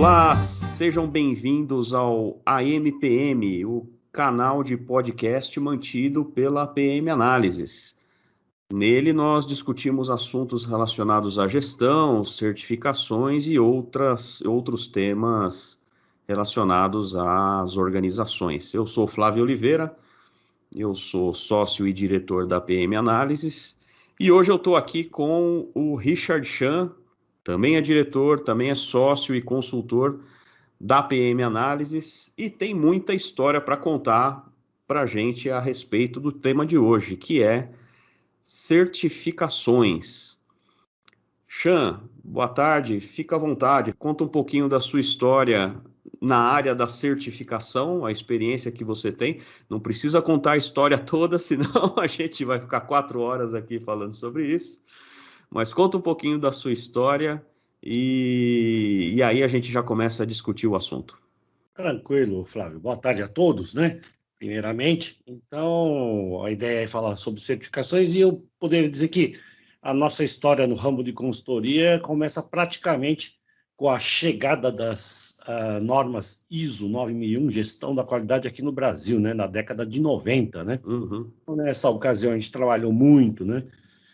Olá, sejam bem-vindos ao AMPM, o canal de podcast mantido pela PM Análises. Nele nós discutimos assuntos relacionados à gestão, certificações e outros temas relacionados às organizações. Eu sou Flávio Oliveira, eu sou sócio e diretor da PM Análises e hoje eu estou aqui com o Richard Chan, também é diretor, também é sócio e consultor da PM Análises e tem muita história para contar para a gente a respeito do tema de hoje, que é certificações. Chan, boa tarde, fica à vontade, conta um pouquinho da sua história na área da certificação, a experiência que você tem. Não precisa contar a história toda, senão a gente vai ficar 4 horas aqui falando sobre isso. Mas conta um pouquinho da sua história e aí a gente já começa a discutir o assunto. Tranquilo, Flávio. Boa tarde a todos, né? Primeiramente, então, a ideia é falar sobre certificações e eu poderia dizer que a nossa história no ramo de consultoria começa praticamente com a chegada das normas ISO 9001, gestão da qualidade aqui no Brasil, né? Na década de 90, né? Uhum. Então, nessa ocasião, a gente trabalhou muito, né?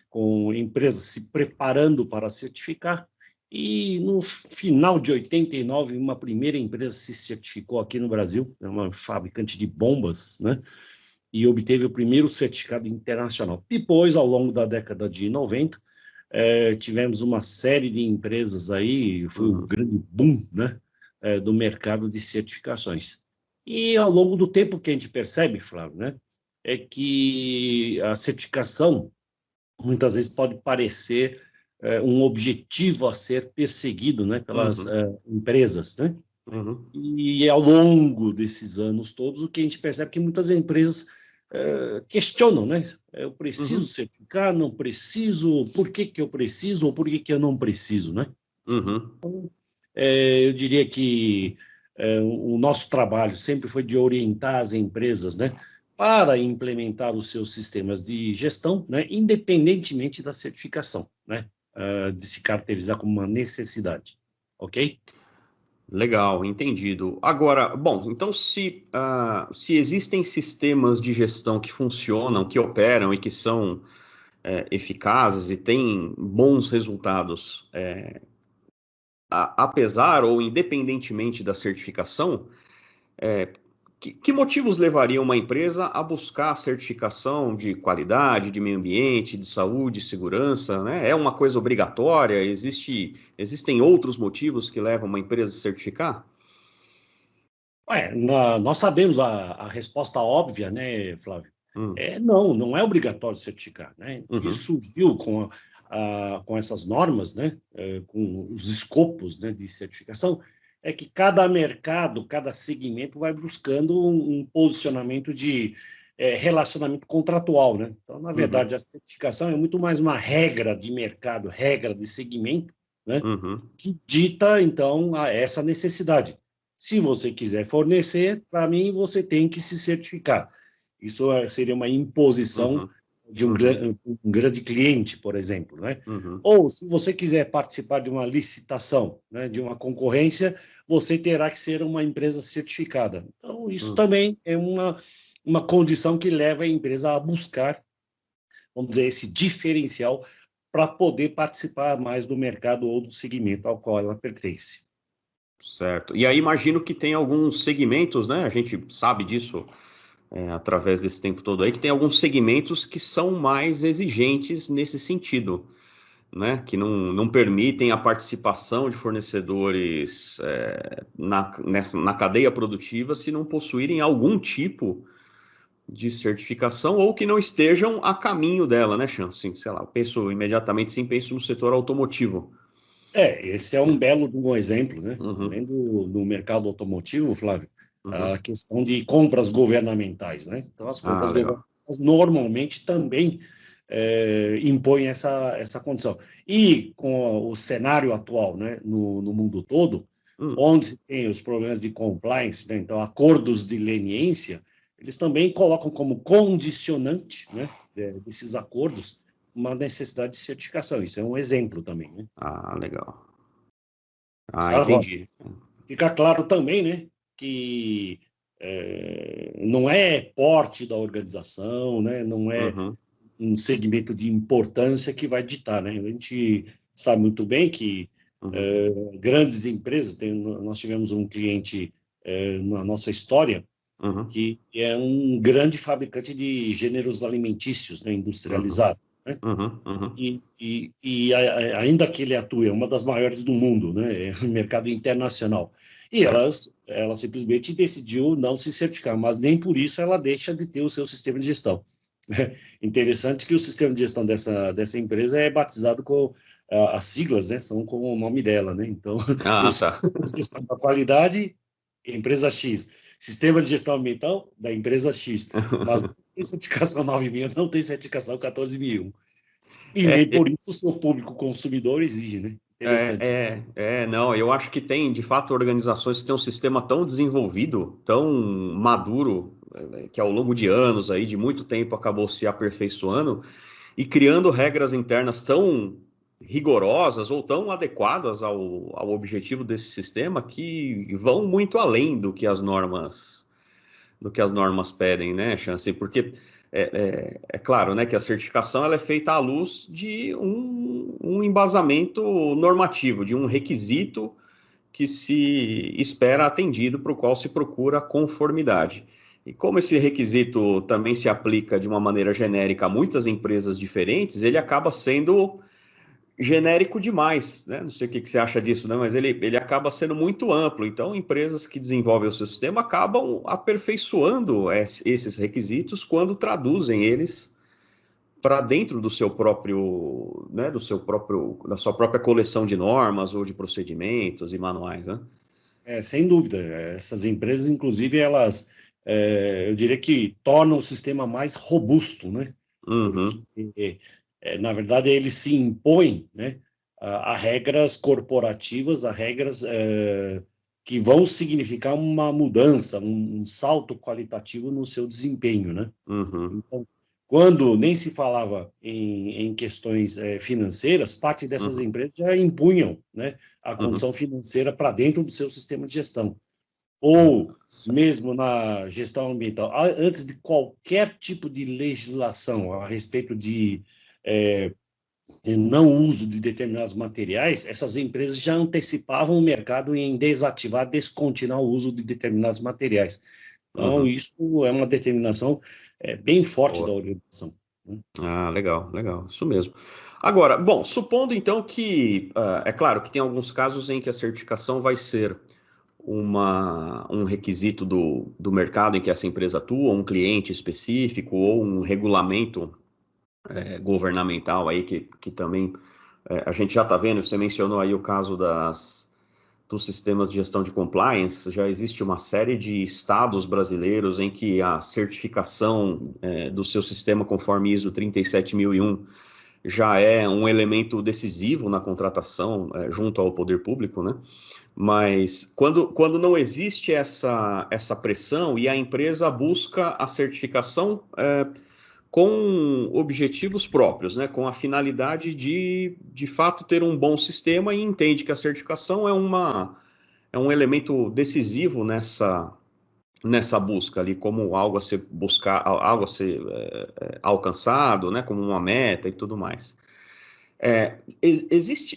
Com empresas se preparando para certificar. E no final de 89, uma primeira empresa se certificou aqui no Brasil, uma fabricante de bombas, né? E obteve o primeiro certificado internacional. Depois, ao longo da década de 90, tivemos uma série de empresas aí, foi um grande boom, né? Do mercado de certificações. E ao longo do tempo que a gente percebe, Flávio, né? É que a certificação muitas vezes pode parecer um objetivo a ser perseguido, né, pelas empresas, né? Uhum. E ao longo desses anos todos, o que a gente percebe é que muitas empresas questionam, né? Eu preciso Uhum. certificar, não preciso, por que que eu preciso ou por que que eu não preciso, né? Uhum. Eu diria que o nosso trabalho sempre foi de orientar as empresas, né, para implementar os seus sistemas de gestão, né, independentemente da certificação, né, de se caracterizar como uma necessidade, ok? Legal, entendido. Agora, bom, então se existem sistemas de gestão que funcionam, que operam e que são eficazes e têm bons resultados, apesar ou independentemente da certificação, que motivos levariam uma empresa a buscar a certificação de qualidade, de meio ambiente, de saúde, segurança, né? É uma coisa obrigatória? Existem outros motivos que levam uma empresa a certificar? Nós sabemos a resposta óbvia, né, Flávio? Hum. Não, não é obrigatório certificar, né? Uhum. Isso surgiu com essas normas, né, com os escopos, né, de certificação, é que cada mercado, cada segmento vai buscando um posicionamento de relacionamento contratual, né? Então, na Uhum. verdade, a certificação é muito mais uma regra de mercado, regra de segmento, né, Uhum. que dita, então, essa necessidade. Se você quiser fornecer, para mim, você tem que se certificar. Isso seria uma imposição Uhum. de Uhum. um grande cliente, por exemplo, né? Uhum. Ou, se você quiser participar de uma licitação, né, de uma concorrência, você terá que ser uma empresa certificada. Então, isso Uhum. também é uma condição que leva a empresa a buscar, vamos dizer, esse diferencial para poder participar mais do mercado ou do segmento ao qual ela pertence. Certo. E aí imagino que tem alguns segmentos, né? A gente sabe disso através desse tempo todo aí, que tem alguns segmentos que são mais exigentes nesse sentido, né? Que não permitem a participação de fornecedores na cadeia produtiva se não possuírem algum tipo de certificação ou que não estejam a caminho dela, né, Chan? Assim, sei lá, eu penso imediatamente, sim, penso no setor automotivo. Esse é um belo um exemplo, né? Uhum. Também do mercado automotivo, Flávio, a Uhum. questão de compras governamentais, né? Então, as Ah, compras legal. governamentais normalmente também impõem essa condição. E com o cenário atual, né, no mundo todo, Hum. onde se tem os problemas de compliance, né? Então, acordos de leniência, eles também colocam como condicionante, né, desses acordos uma necessidade de certificação. Isso é um exemplo também, né? Ah, legal. Ah, Agora, entendi. Fica claro também, né, que não é porte da organização, né, não é Uhum, um segmento de importância que vai ditar, né? A gente sabe muito bem que uhum, grandes empresas, nós tivemos um cliente na nossa história uhum, que é um grande fabricante de gêneros alimentícios, né, uhum, industrializados, né? uhum, uhum. Ainda que ele atue, é uma das maiores do mundo, né, no mercado internacional. E Certo. ela simplesmente decidiu não se certificar, mas nem por isso ela deixa de ter o seu sistema de gestão. Interessante que o sistema de gestão dessa empresa é batizado com as siglas, né, são com o nome dela, né? Então, tem o Ah, tá. sistema de gestão da qualidade, empresa X, sistema de gestão ambiental da empresa X, mas não tem certificação 9000, não tem certificação 14001. E nem É, por isso o seu público consumidor exige, né? Interessante. não, eu acho que tem, de fato, organizações que têm um sistema tão desenvolvido, tão maduro, que ao longo de anos aí, de muito tempo, acabou se aperfeiçoando e criando regras internas tão rigorosas ou tão adequadas ao objetivo desse sistema que vão muito além do que as normas pedem, né, Chance? Porque é claro, né, que a certificação ela é feita à luz de um embasamento normativo, de um requisito que se espera atendido, para o qual se procura conformidade. E como esse requisito também se aplica de uma maneira genérica a muitas empresas diferentes, ele acaba sendo genérico demais, né? Não sei o que você acha disso, né? Mas ele acaba sendo muito amplo. Então, empresas que desenvolvem o seu sistema acabam aperfeiçoando esses requisitos quando traduzem eles para dentro do seu próprio, né? Da sua própria coleção de normas ou de procedimentos e manuais, né? Sem dúvida. Essas empresas, inclusive, elas, eu diria que tornam o sistema mais robusto, né? Porque, Uhum, na verdade, eles se impõem, né, a regras corporativas, a regras que vão significar uma mudança, um salto qualitativo no seu desempenho, né? uhum, Então, quando nem se falava em questões financeiras, parte dessas uhum, empresas já impunham, né, a uhum, condição financeira para dentro do seu sistema de gestão. Ou certo. mesmo na gestão ambiental, antes de qualquer tipo de legislação a respeito de é, não uso de determinados materiais, essas empresas já antecipavam o mercado em desativar, descontinuar o uso de determinados materiais. Então, Uhum. isso é uma determinação bem forte da Boa. organização, né? Ah, legal, legal, isso mesmo. Agora, bom, supondo então que, é claro que tem alguns casos em que a certificação vai ser um requisito do mercado em que essa empresa atua, um cliente específico ou um regulamento governamental aí que também a gente já está vendo, você mencionou aí o caso dos sistemas de gestão de compliance, já existe uma série de estados brasileiros em que a certificação do seu sistema conforme ISO 37001 já é um elemento decisivo na contratação junto ao poder público, né? Mas quando não existe essa pressão e a empresa busca a certificação com objetivos próprios, né, com a finalidade de fato ter um bom sistema e entende que a certificação é um elemento decisivo nessa busca ali, como algo a ser algo a ser alcançado, né, como uma meta e tudo mais.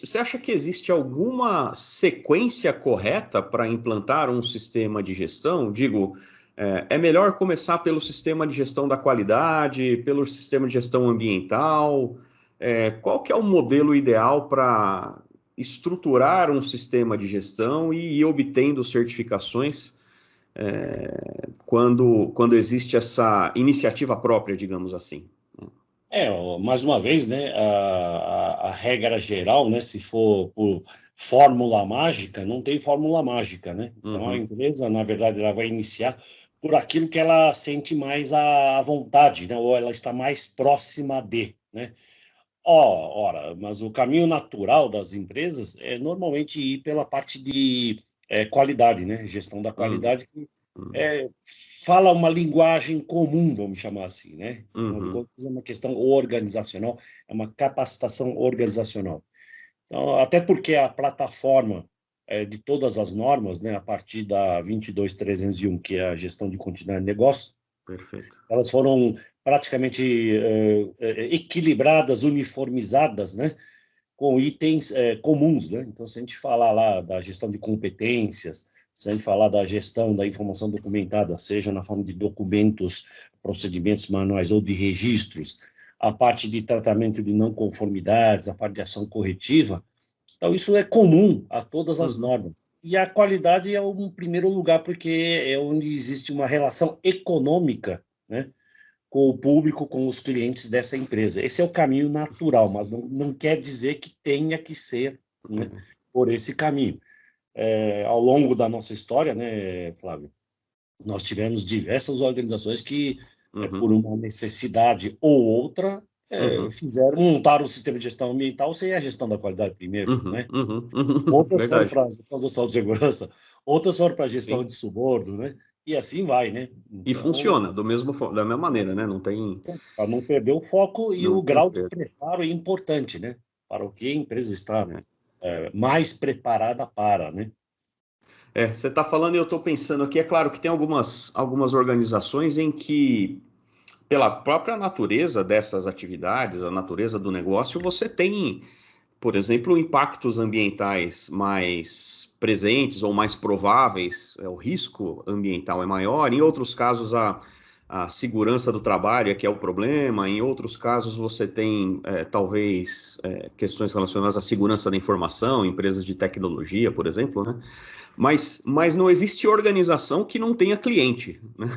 Você acha que existe alguma sequência correta para implantar um sistema de gestão? Digo, é melhor começar pelo sistema de gestão da qualidade, pelo sistema de gestão ambiental? Qual que é o modelo ideal para estruturar um sistema de gestão e ir obtendo certificações quando existe essa iniciativa própria, digamos assim? Mais uma vez, né, a regra geral, né, se for por fórmula mágica, não tem fórmula mágica, né? Então a Uhum, empresa, na verdade, ela vai iniciar por aquilo que ela sente mais à vontade, né? Ou ela está mais próxima de, né? Ora, mas o caminho natural das empresas é normalmente ir pela parte de qualidade, né? Gestão da uhum, qualidade, que é, fala uma linguagem comum, vamos chamar assim, né? Afinal de uhum, contas, é uma questão organizacional, é uma capacitação organizacional. Então, até porque a plataforma de todas as normas, né, a partir da 22.301, que é a gestão de continuidade de negócio. Perfeito. Elas foram praticamente equilibradas, uniformizadas, né, com itens comuns, né? Então, se a gente falar lá da gestão de competências, se a gente falar da gestão da informação documentada, seja na forma de documentos, procedimentos manuais ou de registros, a parte de tratamento de não conformidades, a parte de ação corretiva, então isso é comum a todas as normas. E a qualidade é um primeiro lugar, porque é onde existe uma relação econômica, né, com o público, com os clientes dessa empresa. Esse é o caminho natural, mas não quer dizer que tenha que ser, né, por esse caminho. Ao longo da nossa história, né, Flávio, nós tivemos diversas organizações que, por uma necessidade ou outra, montaram o sistema de gestão ambiental sem a gestão da qualidade primeiro, né? Outras foram para a gestão da saúde e segurança, outras foram para a gestão de suborno, né? E assim vai, né? Então, e funciona da mesma maneira, né? Não tem... Para não perder o foco e o grau de preparo é importante, né? Para o que a empresa está mais preparada para, né? Você está falando e eu estou pensando aqui, é claro que tem algumas organizações em que, pela própria natureza dessas atividades, a natureza do negócio, você tem, por exemplo, impactos ambientais mais presentes ou mais prováveis, o risco ambiental é maior. Em outros casos, a segurança do trabalho é que é o problema. Em outros casos, você tem, talvez, questões relacionadas à segurança da informação, empresas de tecnologia, por exemplo, né? Mas não existe organização que não tenha cliente, né?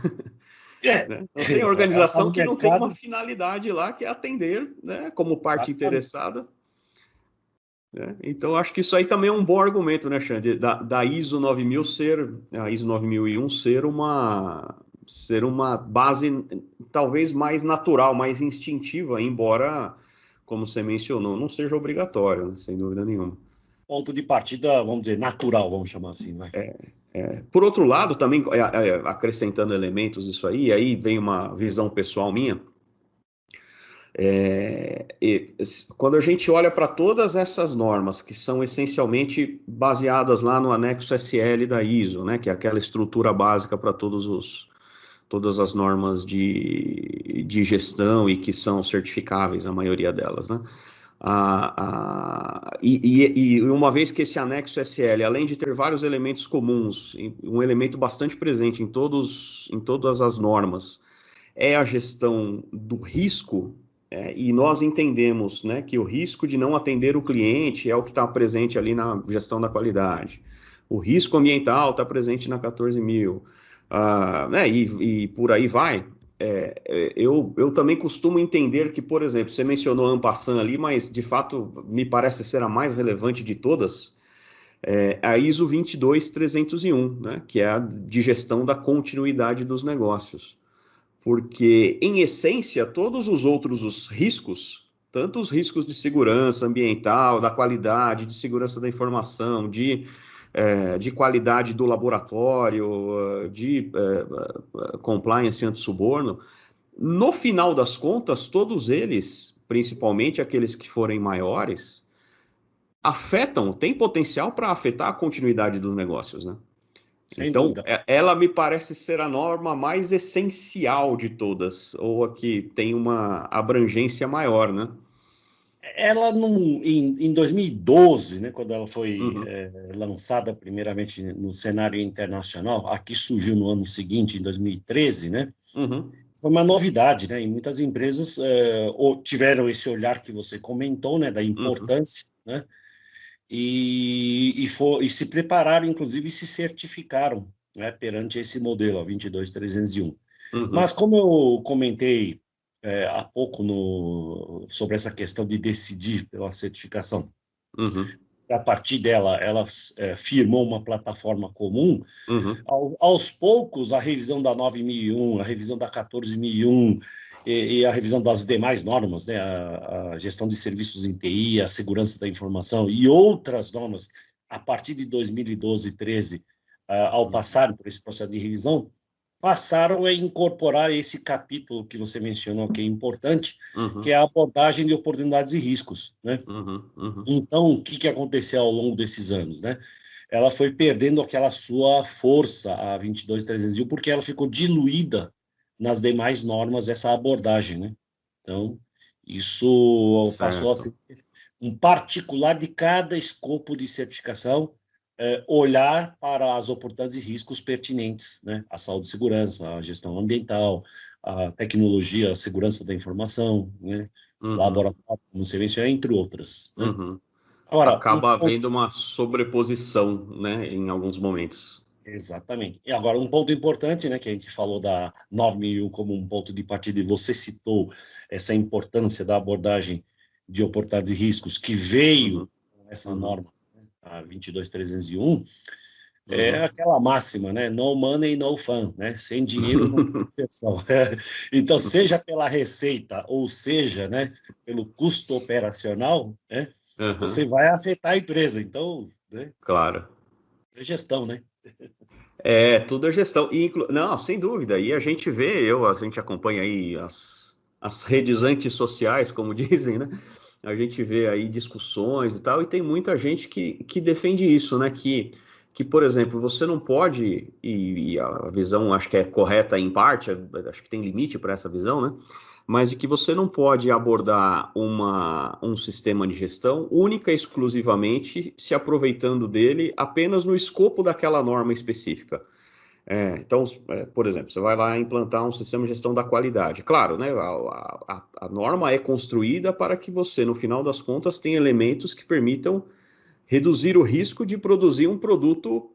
Né? Não tem organização que não tenha uma finalidade lá, que é atender, né, como parte interessada. Né? Então, acho que isso aí também é um bom argumento, né, Xande? Da ISO 9000 a ISO 9001 ser uma base talvez mais natural, mais instintiva, embora, como você mencionou, não seja obrigatório, né, sem dúvida nenhuma. Ponto de partida, vamos dizer, natural, vamos chamar assim, vai. Por outro lado, também acrescentando elementos isso aí vem uma visão pessoal minha. Quando a gente olha para todas essas normas, que são essencialmente baseadas lá no anexo SL da ISO, né, que é aquela estrutura básica para todas as normas de gestão e que são certificáveis, a maioria delas, né? E uma vez que esse anexo SL, além de ter vários elementos comuns, um elemento bastante presente em todas as normas, é a gestão do risco, e nós entendemos, né, que o risco de não atender o cliente é o que está presente ali na gestão da qualidade. O risco ambiental está presente na 14.000, né, e por aí vai. Eu também costumo entender que, por exemplo, você mencionou a Ampassan ali, mas de fato me parece ser a mais relevante de todas, a ISO 22301, né, que é a de gestão da continuidade dos negócios. Porque, em essência, todos os outros riscos, tanto os riscos de segurança ambiental, da qualidade, de segurança da informação, de qualidade do laboratório, de compliance anti-suborno, no final das contas, todos eles, principalmente aqueles que forem maiores, têm potencial para afetar a continuidade dos negócios, né? Então, ela me parece ser a norma mais essencial de todas, ou a que tem uma abrangência maior, né? Ela, em 2012, né, quando ela foi lançada primeiramente no cenário internacional, aqui surgiu no ano seguinte, em 2013, né? Foi uma novidade, né? E muitas empresas tiveram esse olhar que você comentou, né, da importância, né? E se prepararam, inclusive, e se certificaram, né, perante esse modelo, a 22301. Mas, como eu comentei há pouco sobre essa questão de decidir pela certificação, a partir dela, ela firmou uma plataforma comum. Aos poucos, a revisão da 9001, a revisão da 14.001 e a revisão das demais normas, né, a gestão de serviços em TI, a segurança da informação e outras normas, a partir de 2012 e 2013, ao passarem por esse processo de revisão, passaram a incorporar esse capítulo que você mencionou, que é importante, que é a abordagem de oportunidades e riscos, né? Então, o que aconteceu ao longo desses anos, né? ela foi perdendo aquela sua força, a 22301, porque ela ficou diluída nas demais normas, essa abordagem, né? Então, isso passou a Certo. ser um particular de cada escopo de certificação, olhar para as oportunidades e riscos pertinentes, né? A saúde e segurança, a gestão ambiental, a tecnologia, a segurança da informação, né? Uhum, Laboratório, como você mencionou, entre outras, né? uhum. Agora, Acaba havendo uma sobreposição, né, em alguns momentos. exatamente. E agora, um ponto importante, né, que a gente falou da 9001 como um ponto de partida, e você citou essa importância da abordagem de oportunidades e riscos que veio Uhum, com essa uhum, norma, né, a 22301, é uhum. aquela máxima, né, no money, no fun, né, sem dinheiro não tem diversão. Então, seja pela receita, ou seja, né, pelo custo operacional, né, você Uhum, vai afetar a empresa. Então, né, claro. é gestão, né? É, tudo é gestão. Não, sem dúvida. E a gente vê, a gente acompanha aí as redes antissociais, como dizem, né? A gente vê aí discussões e tal, e tem muita gente que defende isso, né? Que, por exemplo, você não pode, e a visão acho que é correta em parte, acho que tem limite para essa visão, né? Mas de que você não pode abordar um sistema de gestão única e exclusivamente se aproveitando dele apenas no escopo daquela norma específica. Então, por exemplo, você vai lá implantar um sistema de gestão da qualidade. Claro, né, a norma é construída para que você, no final das contas, tenha elementos que permitam reduzir o risco de produzir um produto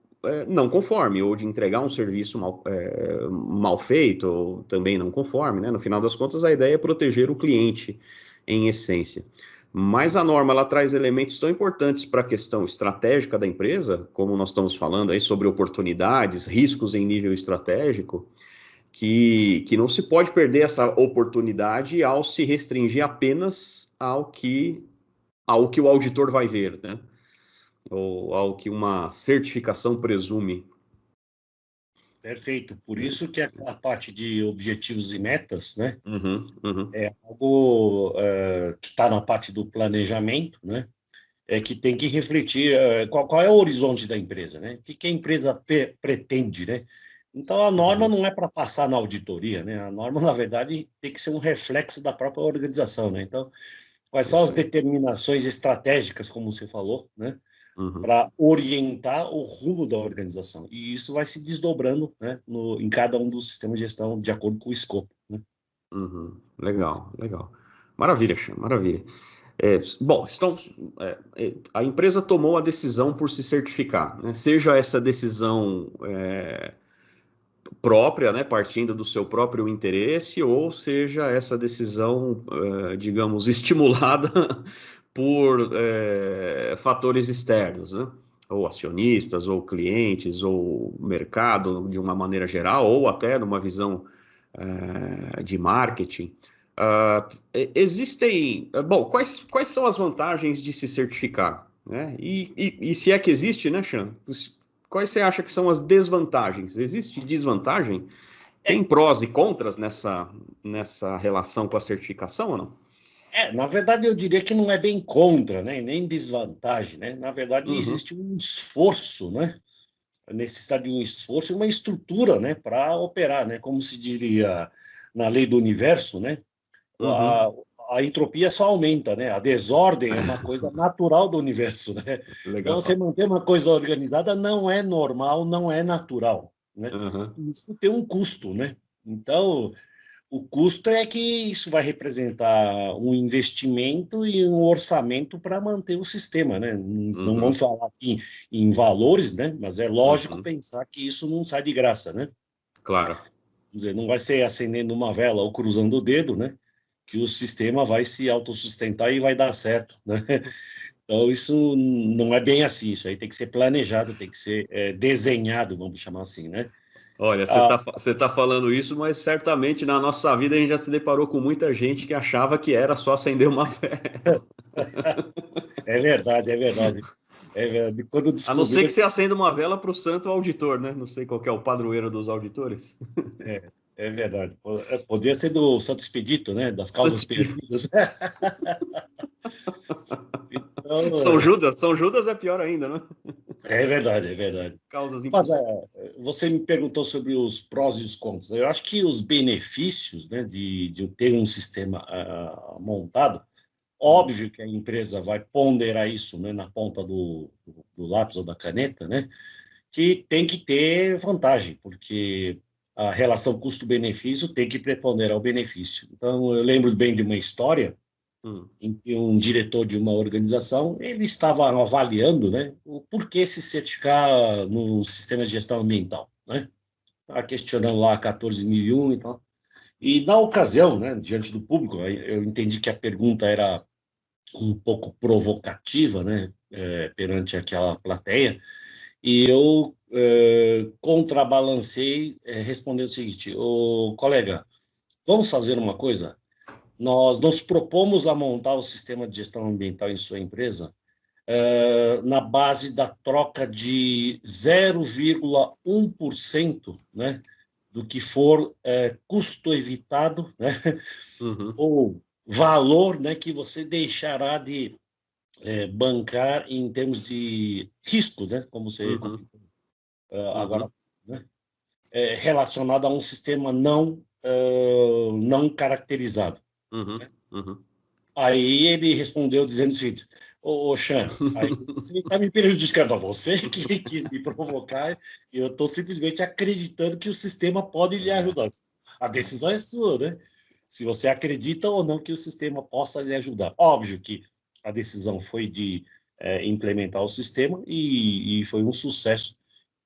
não conforme, ou de entregar um serviço mal feito, ou também não conforme, né? No final das contas, a ideia é proteger o cliente, em essência. Mas a norma ela traz elementos tão importantes para a questão estratégica da empresa, como nós estamos falando aí sobre oportunidades, riscos em nível estratégico, que não se pode perder essa oportunidade ao se restringir apenas ao que o auditor vai ver, né? Ou ao que uma certificação presume. Perfeito. Por isso que aquela parte de objetivos e metas, né, Uhum, uhum, é algo que está na parte do planejamento, né, é que tem que refletir qual é o horizonte da empresa, né, o que a empresa pretende, né. Então, a norma uhum. não é para passar na auditoria, né, a norma, na verdade, tem que ser um reflexo da própria organização, né. Então, quais são as Isso aí. determinações estratégicas, como você falou, né, Uhum, para orientar o rumo da organização. E isso vai se desdobrando, né, em cada um dos sistemas de gestão de acordo com o escopo, né? uhum. Legal, legal. Maravilha, Chan, maravilha. Bom, a empresa tomou a decisão por se certificar, né? Seja essa decisão própria, né, partindo do seu próprio interesse, ou seja essa decisão, digamos, estimulada por fatores externos, né? Ou acionistas, ou clientes, ou mercado de uma maneira geral, ou até numa visão de marketing. Bom, quais são as vantagens de se certificar, né? E se é que existe, né, Chan? Quais você acha que são as desvantagens? Existe desvantagem? É, Tem prós e contras nessa relação com a certificação ou não? na verdade, eu diria que não é bem contra, né, nem desvantagem, né? Na verdade, Uhum, existe um esforço, né? A necessidade de um esforço e uma estrutura, né, para operar, né? Como se diria na lei do universo, né? A, uhum. a entropia só aumenta, né? A desordem é uma coisa natural do universo, né? Então, você Legal. manter uma coisa organizada não é normal, não é natural, né? Uhum, Isso tem um custo, né? Então, o custo é que isso vai representar um investimento e um orçamento para manter o sistema, né? Não vamos uhum, falar aqui em valores, né? Mas é lógico uhum. pensar que isso não sai de graça, né? Claro. Quer dizer, não vai ser acendendo uma vela ou cruzando o dedo, né? Que o sistema vai se autossustentar e vai dar certo, né? Então, isso não é bem assim. Isso aí tem que ser planejado, tem que ser desenhado, vamos chamar assim, né? Olha, Ah, você tá falando isso, mas certamente na nossa vida a gente já se deparou com muita gente que achava que era só acender uma vela. é verdade, é verdade. É verdade. Quando A não ser que descobriram, você acenda uma vela para o santo auditor, né? Não sei qual que é o padroeiro dos auditores. é verdade. Podia ser do Santo Expedito, né? Das Santo causas Espírito. perdidas. Então, São Judas é pior ainda, né? É verdade, é verdade. Causas Mas impossíveis. você me perguntou sobre os prós e os contras. Eu acho que os benefícios, né, de ter um sistema montado, óbvio que a empresa vai ponderar isso, né, na ponta do lápis ou da caneta, né, que tem que ter vantagem, porque a relação custo-benefício tem que preponderar o benefício. Então, eu lembro bem de uma história Hum, em que um diretor de uma organização ele estava avaliando, né, o porquê se certificar no sistema de gestão ambiental, né? Estava questionando lá 14.001 e tal. E na ocasião, né, diante do público, eu entendi que a pergunta era um pouco provocativa, né, perante aquela plateia, e eu contrabalancei, respondendo o seguinte: o colega, vamos fazer uma coisa? Nós nos propomos a montar o sistema de gestão ambiental em sua empresa na base da troca de 0,1%, né, do que for custo evitado, né, uhum, ou valor, né, que você deixará de bancar em termos de risco, né, como você uhum, agora, uhum, né, relacionado a um sistema não caracterizado. uhum, uhum. Aí ele respondeu dizendo o seguinte: ô Xan, aí você está me prejudicando a você que quis me provocar, e eu estou simplesmente acreditando que o sistema pode lhe É, ajudar. A decisão é sua, né? Se você acredita ou não que o sistema possa lhe ajudar. Óbvio que a decisão foi de implementar o sistema e foi um sucesso.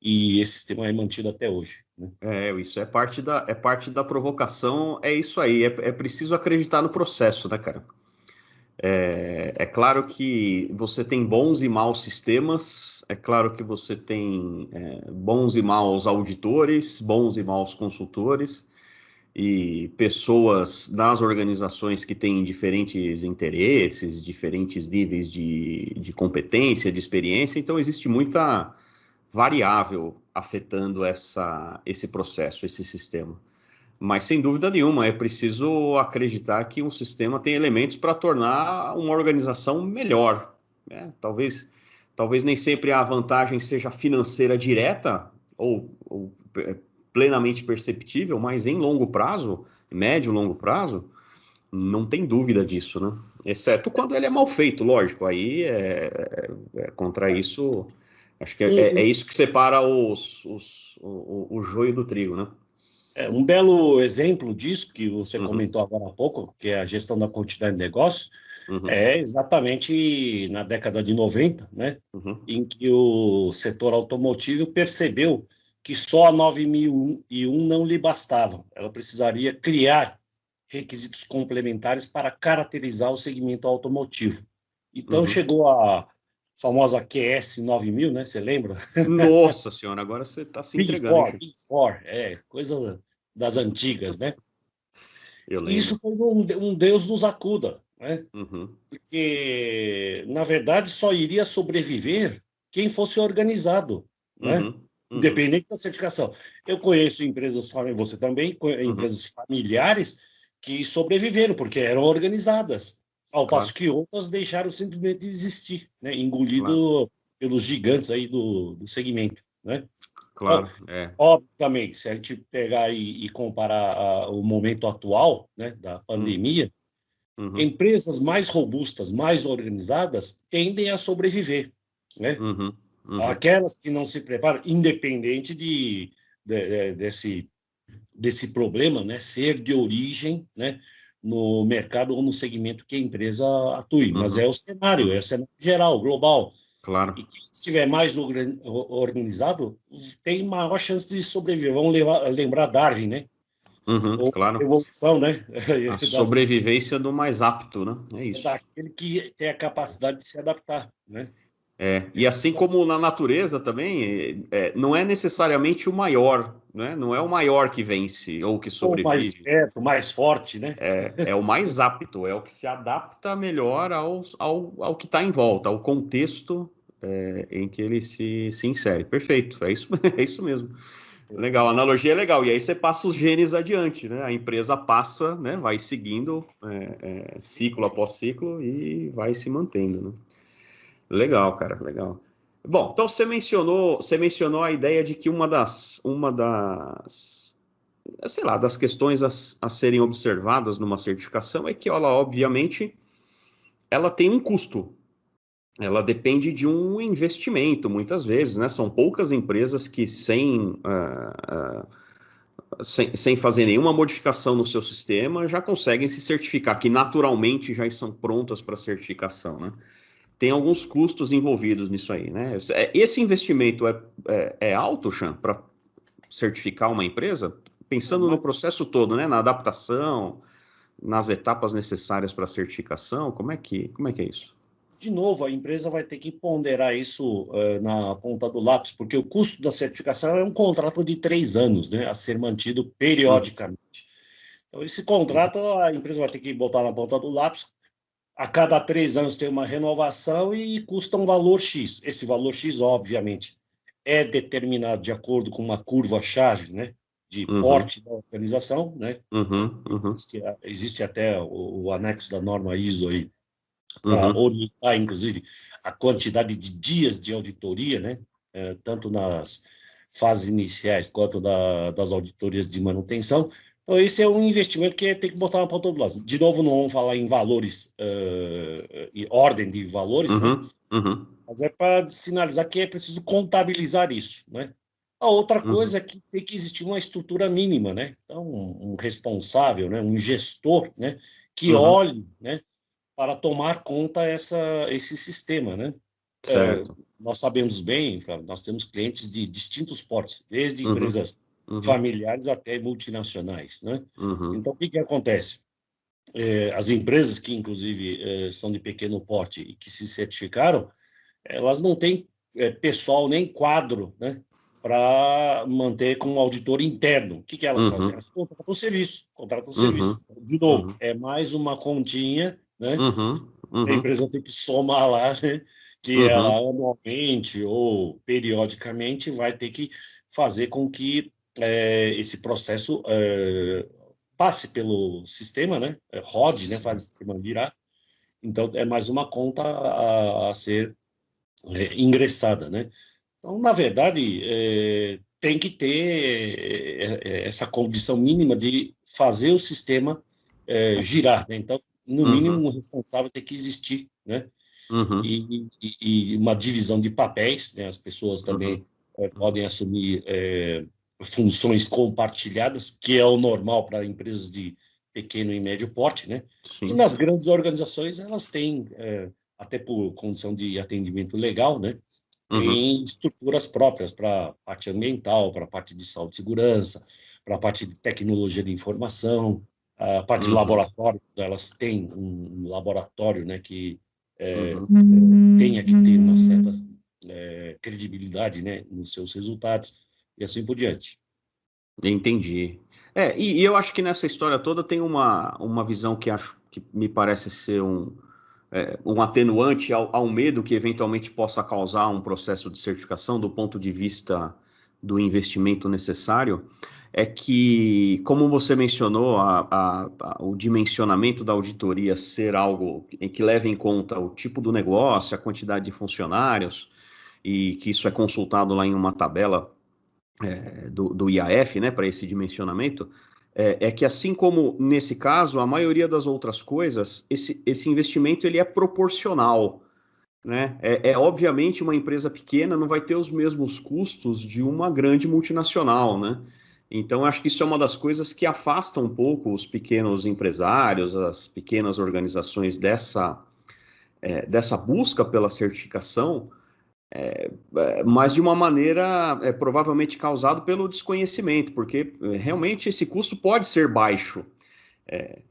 E esse sistema é mantido até hoje, né? isso é parte da provocação, é isso aí, é preciso acreditar no processo, né, cara? É claro que você tem bons e maus sistemas, é claro que você tem bons e maus auditores, bons e maus consultores, e pessoas nas organizações que têm diferentes interesses, diferentes níveis de competência, de experiência, então existe muita variável afetando esse processo, esse sistema. Mas sem dúvida nenhuma, é preciso acreditar que um sistema tem elementos para tornar uma organização melhor, né? Talvez nem sempre a vantagem seja financeira direta ou plenamente perceptível, mas em longo prazo, médio e longo prazo, não tem dúvida disso, né? Exceto quando ele é mal feito, lógico. Aí contra isso, acho que é Um, isso que separa o joio do trigo, né? um belo exemplo disso que você Uhum, comentou agora há pouco, que é a gestão da quantidade de negócios, uhum, é exatamente na década de 90, né, uhum. em que o setor automotivo percebeu que só a 9001 não lhe bastava. Ela precisaria criar requisitos complementares para caracterizar o segmento automotivo. Então Uhum. chegou a famosa QS 9000, né, você lembra? Nossa senhora, agora você está se Big entregando, hein, Four, Chico? Big Four, coisa das antigas, né? Eu E isso lembro. foi um Deus nos acuda, né? Uhum, Porque, na verdade, só iria sobreviver quem fosse organizado, né? uhum, uhum, Independente da certificação. Eu conheço empresas, você também, uhum. empresas familiares que sobreviveram porque eram organizadas, ao passo Claro, que outras deixaram simplesmente de existir, né? claro, Engolido pelos gigantes aí do segmento, né? Então, claro, é. óbvio também, se a gente pegar e comparar o momento atual, né, da Hum, pandemia, uhum, empresas mais robustas, mais organizadas, tendem a sobreviver, né? uhum, uhum, Aquelas que não se preparam, independente desse problema, né, ser de origem, né, no mercado ou no segmento que a empresa atue, mas uhum, é o uhum. cenário geral, global. E Claro. quem estiver mais organizado tem maior chance de sobreviver. Vamos lembrar Darwin, né? Uhum, Ou claro. evolução, né? A Das, sobrevivência do mais apto, né? É isso. daquele que tem a capacidade de se adaptar, né? E assim como na natureza também, não é necessariamente o maior, né? Não é o maior que vence ou que Ou mais sobrevive. esperto, mais forte, né? É o mais apto, é o que se adapta melhor ao que está em volta, ao contexto em que ele se insere. Perfeito, é isso, é isso mesmo. Legal, a analogia é legal. E aí você passa os genes adiante, né? A empresa passa, né? Vai seguindo ciclo após ciclo e vai se mantendo, né? Legal, cara, legal. Bom, então você mencionou a ideia de que uma das, sei lá, das questões a serem observadas numa certificação é que ela, obviamente, ela tem um custo. Ela depende de um investimento, muitas vezes, né? São poucas empresas que sem fazer nenhuma modificação no seu sistema já conseguem se certificar, que naturalmente já estão prontas para certificação, né? Tem alguns custos envolvidos nisso aí, né? Esse investimento é alto, Chan, para certificar uma empresa? Pensando no processo todo, né? Na adaptação, nas etapas necessárias para a certificação, como é que é isso? De novo, a empresa vai ter que ponderar isso na ponta do lápis, porque o custo da certificação é um contrato de 3 anos, né, a ser mantido Uhum, periodicamente. Então, esse contrato a empresa vai ter que botar na ponta do lápis. A cada 3 anos tem uma renovação e custa um valor X. Esse valor X, obviamente, é determinado de acordo com uma curva-chave, né, de uhum, porte da organização, né? uhum, uhum, Existe até o anexo da norma ISO aí, para uhum, orientar, inclusive, a quantidade de dias de auditoria, né? Tanto nas fases iniciais quanto das auditorias de manutenção. Então, esse é um investimento que tem que botar na ponta do lado. De novo, não vamos falar em valores, em ordem de valores, né? uhum, uhum, Mas é para sinalizar que é preciso contabilizar isso, né? A outra uhum, coisa é que tem que existir uma estrutura mínima, né? Então, um responsável, né? Um gestor, né? Que uhum, olhe, né? Para tomar conta esse sistema, né? certo. Nós sabemos bem, Flávio, nós temos clientes de distintos portes, desde Uhum, empresas uhum, familiares até multinacionais, né? uhum, Então, o que que acontece? As empresas que, inclusive, são de pequeno porte e que se certificaram, elas não têm pessoal nem quadro, né? Para manter como auditor interno. O que que elas fazem? uhum, Elas contratam serviço, contratam serviço. uhum, De novo, uhum, é mais uma continha, né? uhum, A uhum, empresa tem que somar lá, né, que ela uhum, anualmente ou periodicamente vai ter que fazer com que esse processo passe pelo sistema, né, rode, né, faz o certo. sistema girar. Então, é mais uma conta a ser ingressada, né? Então, na verdade, tem que ter essa condição mínima de fazer o sistema girar, né? Então, no mínimo, Uhum, um responsável tem que existir, né? uhum, E uma divisão de papéis, né? As pessoas também uhum, podem assumir funções compartilhadas, que é o normal para empresas de pequeno e médio porte, né? E sim. nas grandes organizações, elas têm, até por condição de atendimento legal, né? Uhum, Tem estruturas próprias para a parte ambiental, para a parte de saúde e segurança, para a parte de tecnologia de informação, a parte de uhum, laboratório, elas têm um laboratório, né, que uhum. tenha que ter uma certa credibilidade, né, nos seus resultados e assim por diante. Entendi. E eu acho que nessa história toda tem uma visão que acho que me parece ser um atenuante ao medo que eventualmente possa causar um processo de certificação do ponto de vista do investimento necessário, é que, como você mencionou, o dimensionamento da auditoria ser algo em que leva em conta o tipo do negócio, a quantidade de funcionários, e que isso é consultado lá em uma tabela do IAF, né, para esse dimensionamento, é que assim como nesse caso, a maioria das outras coisas, esse investimento ele é proporcional, né? Obviamente uma empresa pequena não vai ter os mesmos custos de uma grande multinacional, né? Então acho que isso é uma das coisas que afasta um pouco os pequenos empresários, as pequenas organizações dessa busca pela certificação, mas de uma maneira provavelmente causado pelo desconhecimento, porque realmente esse custo pode ser baixo.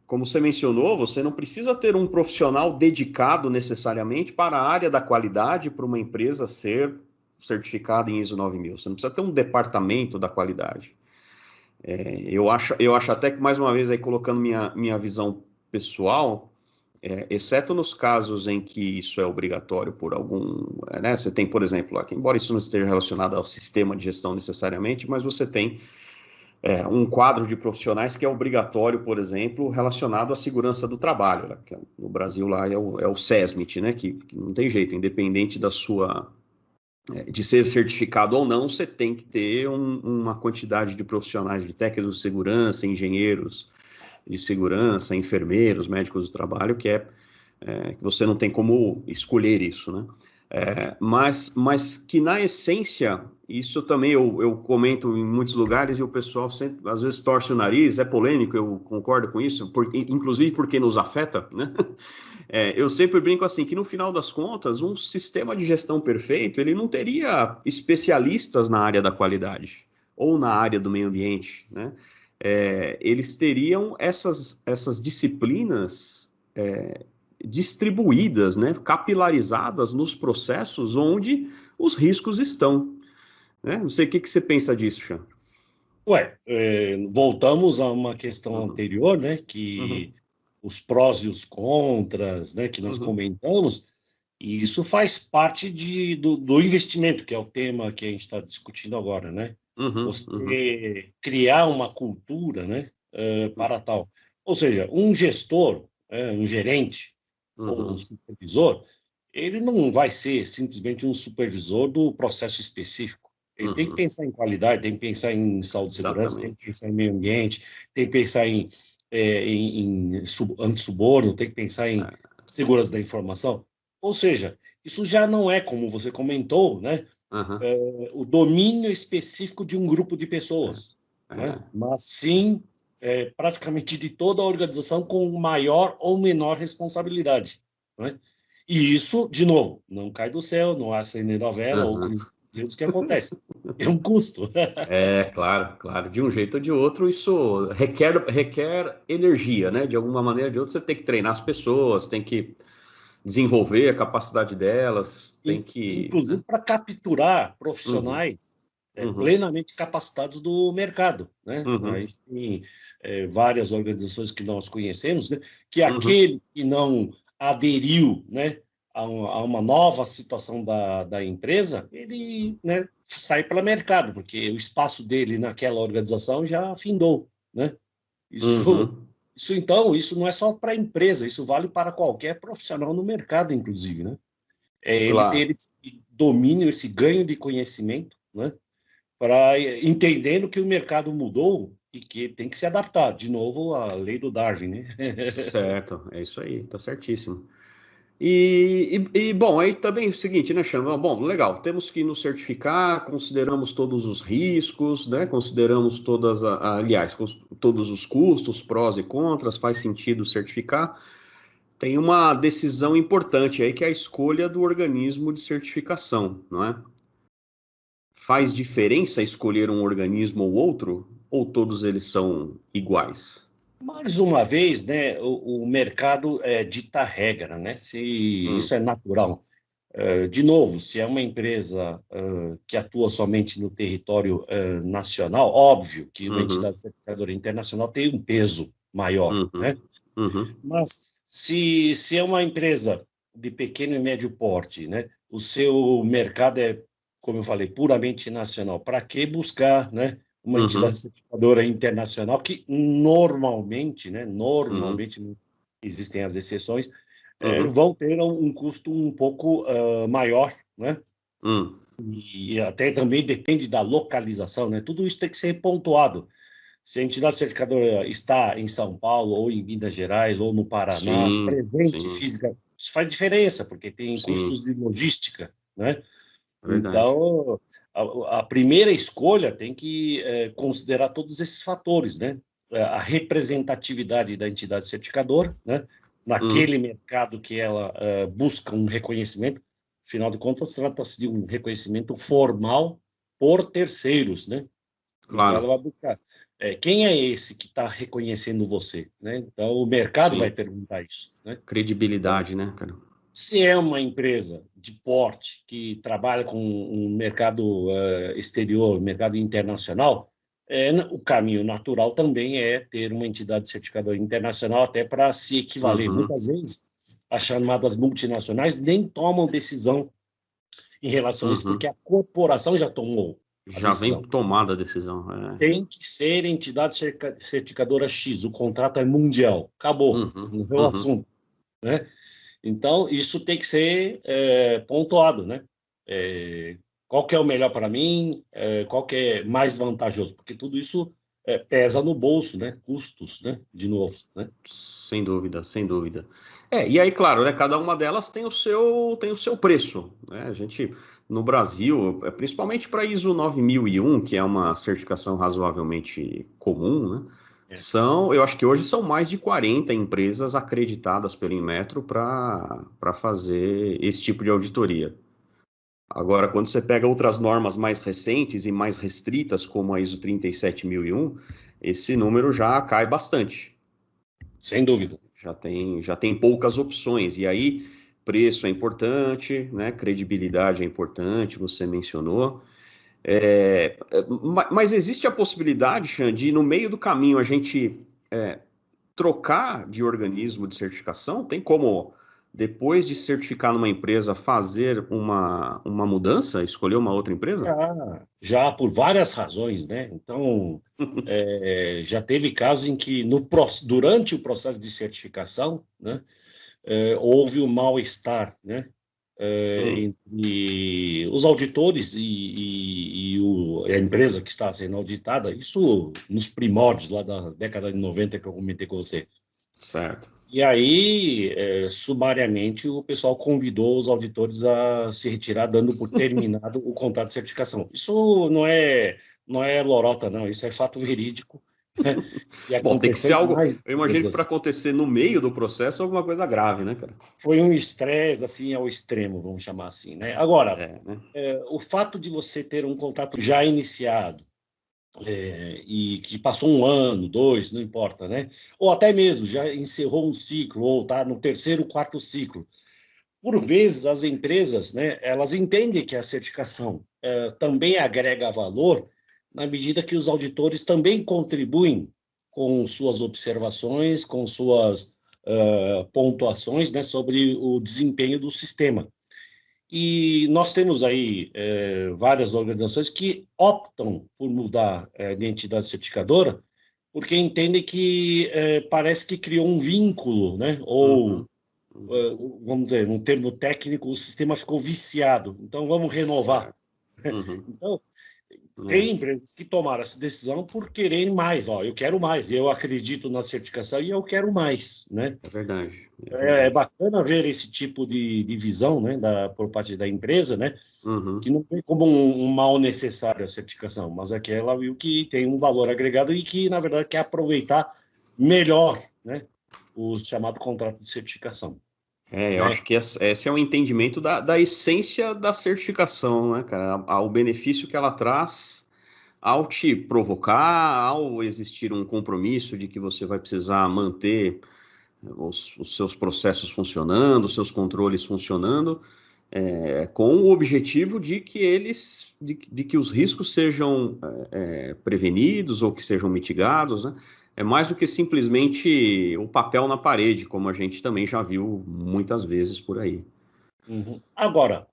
Como você mencionou, você não precisa ter um profissional dedicado necessariamente para a área da qualidade para uma empresa ser certificada em ISO 9000. Você não precisa ter um departamento da qualidade. Eu acho até que, mais uma vez, aí colocando minha visão pessoal, exceto nos casos em que isso é obrigatório por algum, né? Você tem, por exemplo, aqui, embora isso não esteja relacionado ao sistema de gestão necessariamente, mas você tem um quadro de profissionais que é obrigatório, por exemplo, relacionado à segurança do trabalho, né? Que no Brasil lá é o SESMIT, né? Que não tem jeito, independente de ser certificado ou não, você tem que ter uma quantidade de profissionais de técnicos de segurança, engenheiros de segurança, enfermeiros, médicos do trabalho, que você não tem como escolher isso, né? Mas que na essência, isso também eu comento em muitos lugares e o pessoal sempre, às vezes torce o nariz, é polêmico, eu concordo com isso, inclusive porque nos afeta, né? Eu sempre brinco assim, que no final das contas, um sistema de gestão perfeito, ele não teria especialistas na área da qualidade ou na área do meio ambiente, né? Eles teriam essas disciplinas distribuídas, né, capilarizadas nos processos onde os riscos estão, né? Não sei o que você pensa disso, Chan. Voltamos a uma questão Uhum. anterior, né, que os prós e os contras, né, que nós comentamos, e isso faz parte do investimento, que é o tema que a gente está discutindo agora, né? Você criar uma cultura, né, para tal. Ou seja, um gestor, um gerente ou um supervisor, ele não vai ser simplesmente um supervisor do processo específico. Ele tem que pensar em qualidade, tem que pensar em saúde e segurança, tem que pensar em meio ambiente, tem que pensar em antissuborno, tem que pensar em segurança da informação. Ou seja, isso já não é, como você comentou, né, o domínio específico de um grupo de pessoas, né, mas sim praticamente de toda a organização com maior ou menor responsabilidade. Né? E isso, de novo, não cai do céu, não há acender novela ou cruzeiros que acontece. É um custo. Claro, claro. De um jeito ou de outro, isso requer energia, né? De alguma maneira ou de outra, você tem que treinar as pessoas, tem que desenvolver a capacidade delas, tem que... Inclusive Né? para capturar profissionais plenamente capacitados do mercado. Né? A gente tem várias organizações que nós conhecemos, né? Que aquele que não aderiu, né, a uma nova situação da empresa, ele, né, sai para o mercado, porque o espaço dele naquela organização já findou. Né? Isso não é só para a empresa, isso vale para qualquer profissional no mercado, inclusive, né? Ele ter Claro. esse domínio, esse ganho de conhecimento, né? Para entendendo que o mercado mudou e que tem que se adaptar. De novo, a lei do Darwin, né? Certo, é isso aí, tá certíssimo. Bom, aí também é o seguinte, né, Chama? Bom, legal, temos que nos certificar, consideramos todos os riscos, né? Consideramos aliás, todos os custos, prós e contras, faz sentido certificar. Tem uma decisão importante aí que é a escolha do organismo de certificação, não é? Faz diferença escolher um organismo ou outro, ou todos eles são iguais? Mais uma vez, né, o mercado dita a regra, né? Se isso é natural. De novo, se é uma empresa que atua somente no território nacional, óbvio que uma entidade certificadora internacional tem um peso maior, né? Mas se é uma empresa de pequeno e médio porte, né, o seu mercado é, como eu falei, puramente nacional, para que buscar, né, uma entidade certificadora internacional que normalmente, né, existem as exceções, vão ter um custo um pouco maior, né? E até também depende da localização, né? Tudo isso tem que ser pontuado. Se a entidade certificadora está em São Paulo, ou em Minas Gerais, ou no Paraná, Sim, presente sim, física, isso faz diferença, porque tem custos sim, de logística, né? é verdade. Então, a primeira escolha tem que considerar todos esses fatores, né? A representatividade da entidade certificadora, né? Naquele mercado que ela busca um reconhecimento, afinal de contas, trata-se de um reconhecimento formal por terceiros, né? Então, ela Claro, vai buscar. Quem é esse que está reconhecendo você? Né? Então, o mercado vai sim. perguntar isso. Né? Então, Credibilidade, né, cara? se é uma empresa de porte que trabalha com um mercado exterior, mercado internacional, o caminho natural também é ter uma entidade certificadora internacional até para se equivaler. Muitas vezes, as chamadas multinacionais nem tomam decisão em relação a isso, porque a corporação já tomou a Já vem decisão. tomada a decisão. Tem que ser entidade certificadora X, o contrato é mundial, acabou, morreu o assunto, né? Então, isso tem que ser pontuado, né? qual que é o melhor para mim, qual que é mais vantajoso, porque tudo isso pesa no bolso, né? Custos, né? De novo, né? Sem dúvida, sem dúvida. E aí, claro, né, cada uma delas tem o seu preço, né? A gente, no Brasil, principalmente para ISO 9001, que é uma certificação razoavelmente comum, né? É. Eu acho que hoje são mais de 40 empresas acreditadas pelo Inmetro para fazer esse tipo de auditoria. Agora, quando você pega outras normas mais recentes e mais restritas, como a ISO 37001, esse número já cai bastante. Sem dúvida. Já tem poucas opções. E aí, preço é importante, né? Credibilidade é importante, você mencionou. Mas existe a possibilidade, Xande, de no meio do caminho a gente trocar de organismo de certificação? Tem como, depois de certificar numa empresa, fazer uma mudança, escolher uma outra empresa? Já por várias razões, né? Então, já teve casos em que durante o processo de certificação, né, houve o mal-estar, né? Entre os auditores e a empresa que está sendo auditada, isso nos primórdios lá da década de 90 que eu comentei com você. Certo. E aí, sumariamente, o pessoal convidou os auditores a se retirar, dando por terminado o contrato de certificação. Isso não é lorota, não, isso é fato verídico. Né? E Bom, tem que ser aconteceu algo. mais Eu imagino vezes que para assim. acontecer no meio do processo, alguma coisa grave, né, cara? Foi um estresse assim ao extremo, vamos chamar assim, né? Agora, Né? o fato de você ter um contrato já iniciado, e que passou um ano, dois, não importa, né? Ou até mesmo já encerrou um ciclo, ou está no terceiro, quarto ciclo. Por vezes, as empresas, né, elas entendem que a certificação também agrega valor na medida que os auditores também contribuem com suas observações, com suas pontuações, né, sobre o desempenho do sistema. E nós temos aí várias organizações que optam por mudar de entidade certificadora porque entendem que parece que criou um vínculo, né? Ou, Uhum, uhum, vamos dizer, num termo técnico, o sistema ficou viciado. Então, vamos renovar. certo. Uhum, Então, é, tem empresas que tomaram essa decisão por quererem mais. Ó, eu quero mais, eu acredito na certificação e eu quero mais, né? é verdade, é É verdade. bacana ver esse tipo de visão, né, por parte da empresa, né, que Uhum. não vê como um mal necessário a certificação, mas é que ela viu que tem um valor agregado e que, na verdade, quer aproveitar melhor, né, o chamado contrato de certificação, Eu né? acho que esse é o entendimento da essência da certificação, né, cara? O benefício que ela traz ao te provocar, ao existir um compromisso de que você vai precisar manter os seus processos funcionando, os seus controles funcionando, com o objetivo de que os riscos sejam prevenidos ou que sejam mitigados, né? É mais do que simplesmente o papel na parede, como a gente também já viu muitas vezes por aí. Uhum. Agora,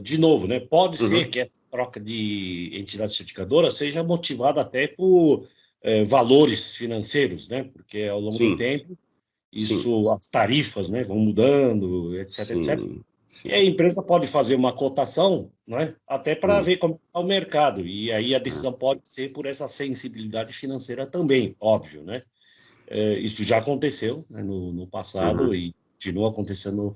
de novo, né, pode ser Uhum. que essa troca de entidade certificadora seja motivada até por valores financeiros, né, porque ao longo do Sim, tempo sim, isso, as tarifas, né, vão mudando, etc, etc. sim, E a sim. empresa pode fazer uma cotação, né, até para Hum, ver como está o mercado. E aí a é. decisão pode ser por essa sensibilidade financeira também, óbvio, né? Isso já aconteceu, né, no passado Uhum. e continua acontecendo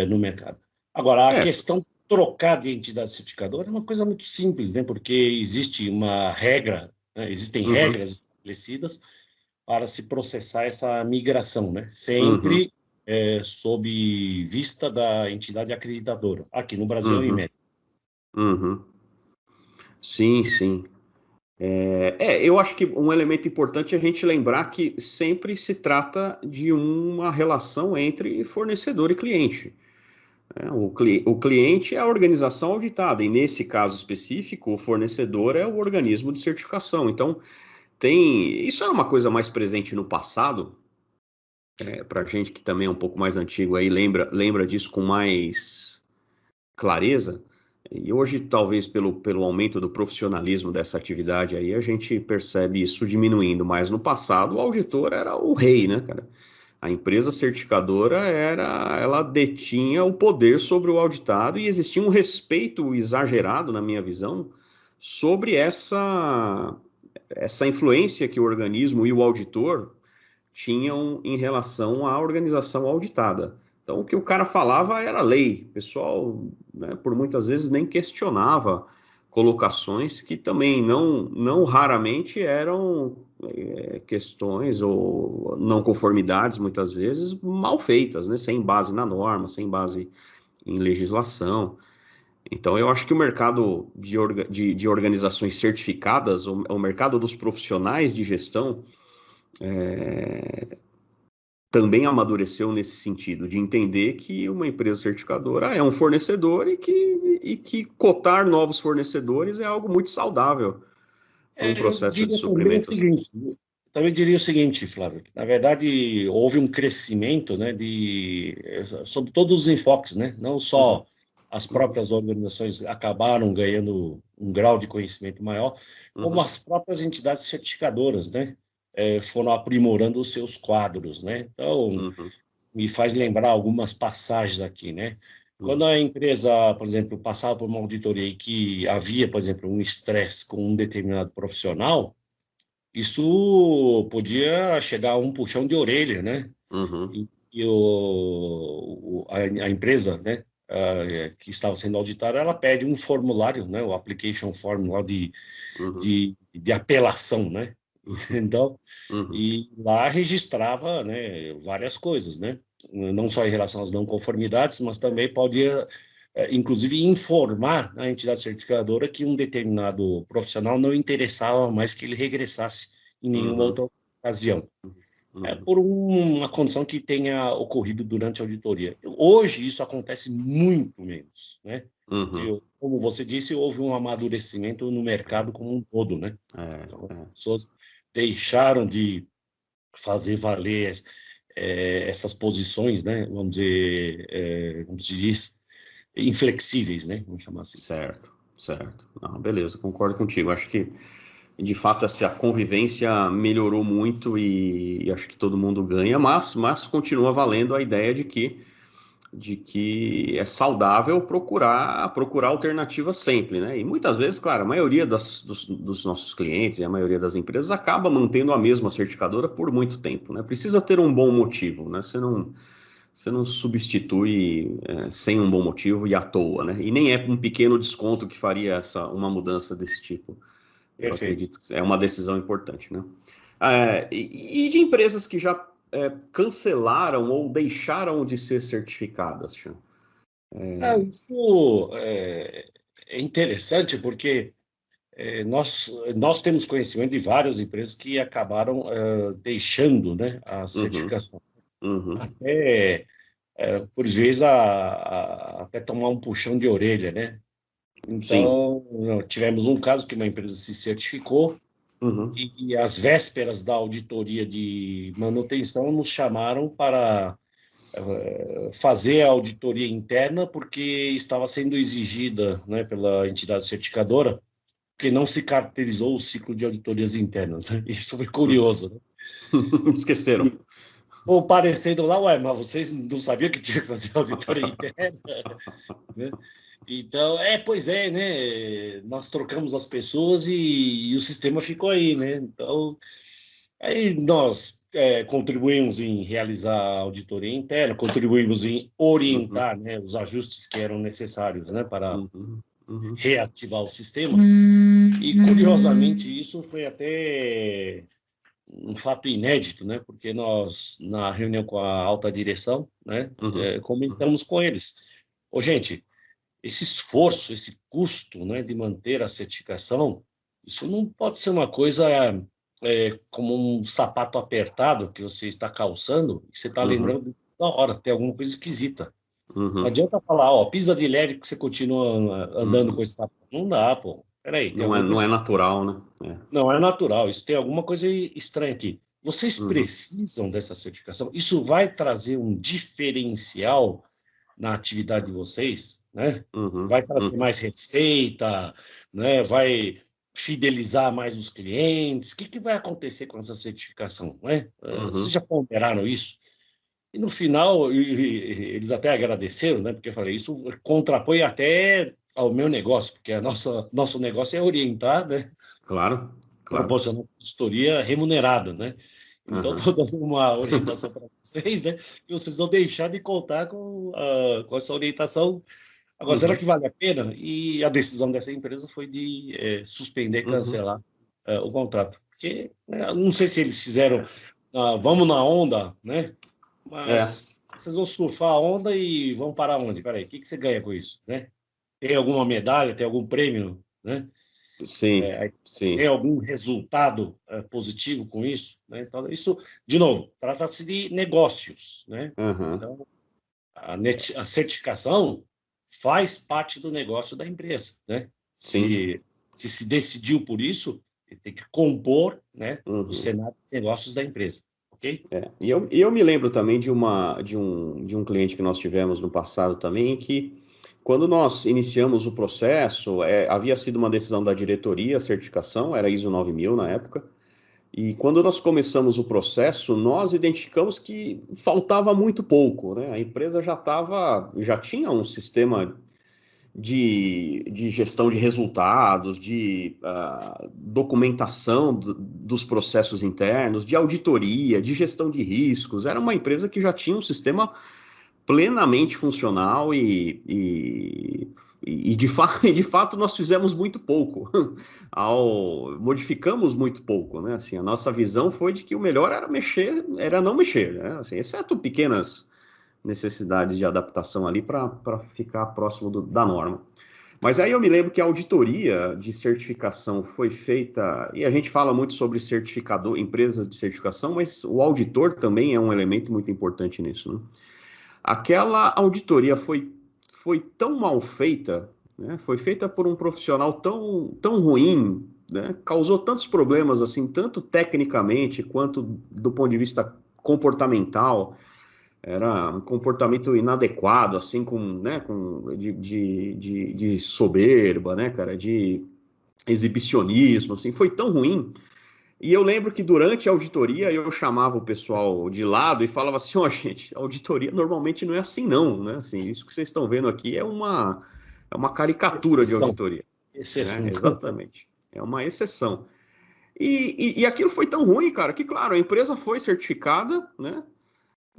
no mercado. Agora, a É, questão de trocar de entidade certificadora é uma coisa muito simples, né? Porque existe uma regra, né, existem uhum, regras estabelecidas para se processar essa migração, né? uhum, Sempre sob vista da entidade acreditadora. Aqui no Brasil é o uhum, IMET. uhum. Sim, sim. Eu acho que um elemento importante é a gente lembrar que sempre se trata de uma relação entre fornecedor e cliente. O cliente é a organização auditada, e nesse caso específico, o fornecedor é o organismo de certificação. Então, isso era uma coisa mais presente no passado, para gente que também é um pouco mais antigo aí, lembra disso com mais clareza. E hoje, talvez pelo aumento do profissionalismo dessa atividade aí, a gente percebe isso diminuindo. Mas no passado, o auditor era o rei, né, cara? A empresa certificadora ela detinha o poder sobre o auditado e existia um respeito exagerado, na minha visão, sobre essa influência que o organismo e o auditor tinham em relação à organização auditada. Então, o que o cara falava era lei. O pessoal, né, por muitas vezes, nem questionava colocações que também não raramente eram questões ou não conformidades, muitas vezes, mal feitas, né, sem base na norma, sem base em legislação. Então, eu acho que o mercado de organizações certificadas, o mercado dos profissionais de gestão, também amadureceu nesse sentido, de entender que uma empresa certificadora é um fornecedor e que cotar novos fornecedores é algo muito saudável para um Eu processo de diria também o suprimentos. seguinte, também diria o seguinte, Flávio, que, na verdade houve um crescimento, né, sobre todos os enfoques, né, não Uhum, só as próprias organizações acabaram ganhando um grau de conhecimento maior, como uhum, as próprias entidades certificadoras, né, foram aprimorando os seus quadros, né. Então, uhum, me faz lembrar algumas passagens aqui, né. Quando uhum, a empresa, por exemplo, passava por uma auditoria e que havia, por exemplo, um estresse com um determinado profissional, isso podia chegar a um puxão de orelha, né? uhum, E a empresa, né, que estava sendo auditada, ela pede um formulário, né, o application form lá uhum, de apelação, né? uhum, Então, uhum, e lá registrava, né, várias coisas, né? Não só em relação às não conformidades, mas também podia, inclusive, informar a entidade certificadora que um determinado profissional não interessava mais que ele regressasse em nenhuma uhum, outra ocasião, uhum, por uma condição que tenha ocorrido durante a auditoria. Hoje, isso acontece muito menos, né? uhum. Porque, como você disse, houve um amadurecimento no mercado como um todo, né? Então, É, as é. pessoas deixaram de fazer valer essas posições, né? Vamos dizer, como se diz, inflexíveis, né? Vamos chamar assim. Certo, certo. Não, beleza, concordo contigo. Acho que, de fato, essa convivência melhorou muito e acho que todo mundo ganha, mas continua valendo a ideia de que é saudável procurar alternativas sempre, né? E muitas vezes, claro, a maioria dos nossos clientes e a maioria das empresas acaba mantendo a mesma certificadora por muito tempo, né? Precisa ter um bom motivo, né? Você não substitui sem um bom motivo e à toa, né? E nem é um pequeno desconto que faria uma mudança desse tipo. Eu Perfeito. acredito que é uma decisão importante, né? E de empresas que já cancelaram ou deixaram de ser certificadas, Chan? Isso é interessante porque nós temos conhecimento de várias empresas que acabaram deixando, né, a Uhum, certificação. uhum, Até, por vezes, até tomar um puxão de orelha, né? sim. Então, tivemos um caso que uma empresa se certificou Uhum, e às vésperas da auditoria de manutenção nos chamaram para fazer a auditoria interna porque estava sendo exigida, né, pela entidade certificadora, porque não se caracterizou o ciclo de auditorias internas, né? Isso foi uhum. curioso, né? Esqueceram. Ou parecendo lá, ué, mas vocês não sabiam que tinha que fazer auditoria interna, né? Então, pois é, né? Nós trocamos as pessoas e o sistema ficou aí, né? Então, aí nós contribuímos em realizar a auditoria interna, contribuímos em Uhum, orientar, né, os ajustes que eram necessários, né, para uhum, uhum, reativar o sistema. E, curiosamente, isso foi até um fato inédito, né, porque nós, na reunião com a alta direção, né, uhum, uhum, comentamos com eles. Ô, gente, esse esforço, esse custo, né, de manter a certificação, isso não pode ser uma coisa como um sapato apertado que você está calçando e você está uhum, lembrando da hora, tem alguma coisa esquisita. Não uhum, adianta falar, ó, pisa de leve que você continua andando com uhum. esse sapato. Não dá, pô. Peraí, tem Não é, alguma não coisa. é natural, né? Não é natural, isso tem alguma coisa estranha aqui. Vocês Uhum, precisam dessa certificação? Isso vai trazer um diferencial na atividade de vocês, né? uhum, Vai trazer uhum, mais receita, né? Vai fidelizar mais os clientes. O que vai acontecer com essa certificação, né? Vocês uhum. já ponderaram isso? E no final, eles até agradeceram, né? Porque eu falei, isso contrapõe até ao meu negócio, porque nosso negócio é orientar, né? Claro, claro. Proporcionar consultoria remunerada, né? Então, Aham, estou dando uma orientação para vocês, né? Que vocês vão deixar de contar com essa orientação. Agora, será uhum, que vale a pena? E a decisão dessa empresa foi de suspender, uhum. cancelar o contrato. Porque, né, não sei se eles fizeram, vamos na onda, né? É, Mas vocês vão surfar a onda e vão parar onde? Peraí, o que você ganha com isso, né? Tem alguma medalha, tem algum prêmio, né? sim, Tem sim. algum resultado positivo com isso, né? Então, isso, de novo, trata-se de negócios, né? Aham, Então, a certificação faz parte do negócio da empresa, né? sim. Se decidiu por isso, ele tem que compor, né, o Uhum. cenário de negócios da empresa, ok? É. E eu me lembro também de um cliente que nós tivemos no passado também, que quando nós iniciamos o processo, havia sido uma decisão da diretoria, a certificação, era ISO 9000 na época, e quando nós começamos o processo, nós identificamos que faltava muito pouco, né? A empresa já tinha um sistema de gestão de resultados, de documentação dos processos internos, de auditoria, de gestão de riscos. Era uma empresa que já tinha um sistema plenamente funcional e de fato nós fizemos muito pouco, modificamos muito pouco, né? Assim, a nossa visão foi de que o melhor era mexer, era não mexer, né? Assim, exceto pequenas necessidades de adaptação ali para ficar próximo da norma. Mas aí eu me lembro que a auditoria de certificação foi feita, e a gente fala muito sobre certificador, empresas de certificação, mas o auditor também é um elemento muito importante nisso, né? Aquela auditoria foi tão mal feita, né? Foi feita por um profissional tão ruim, né? Causou tantos problemas, assim, tanto tecnicamente quanto do ponto de vista comportamental. Era um comportamento inadequado, assim, de soberba, né, cara, de exibicionismo, assim, foi tão ruim. E eu lembro que durante a auditoria eu chamava o pessoal de lado e falava assim, ó, gente, a auditoria normalmente não é assim não, né? Assim, isso que vocês estão vendo aqui é uma caricatura de Exceção. auditoria, né? Exceção. Exatamente. É uma exceção. E aquilo foi tão ruim, cara, que claro, a empresa foi certificada, né?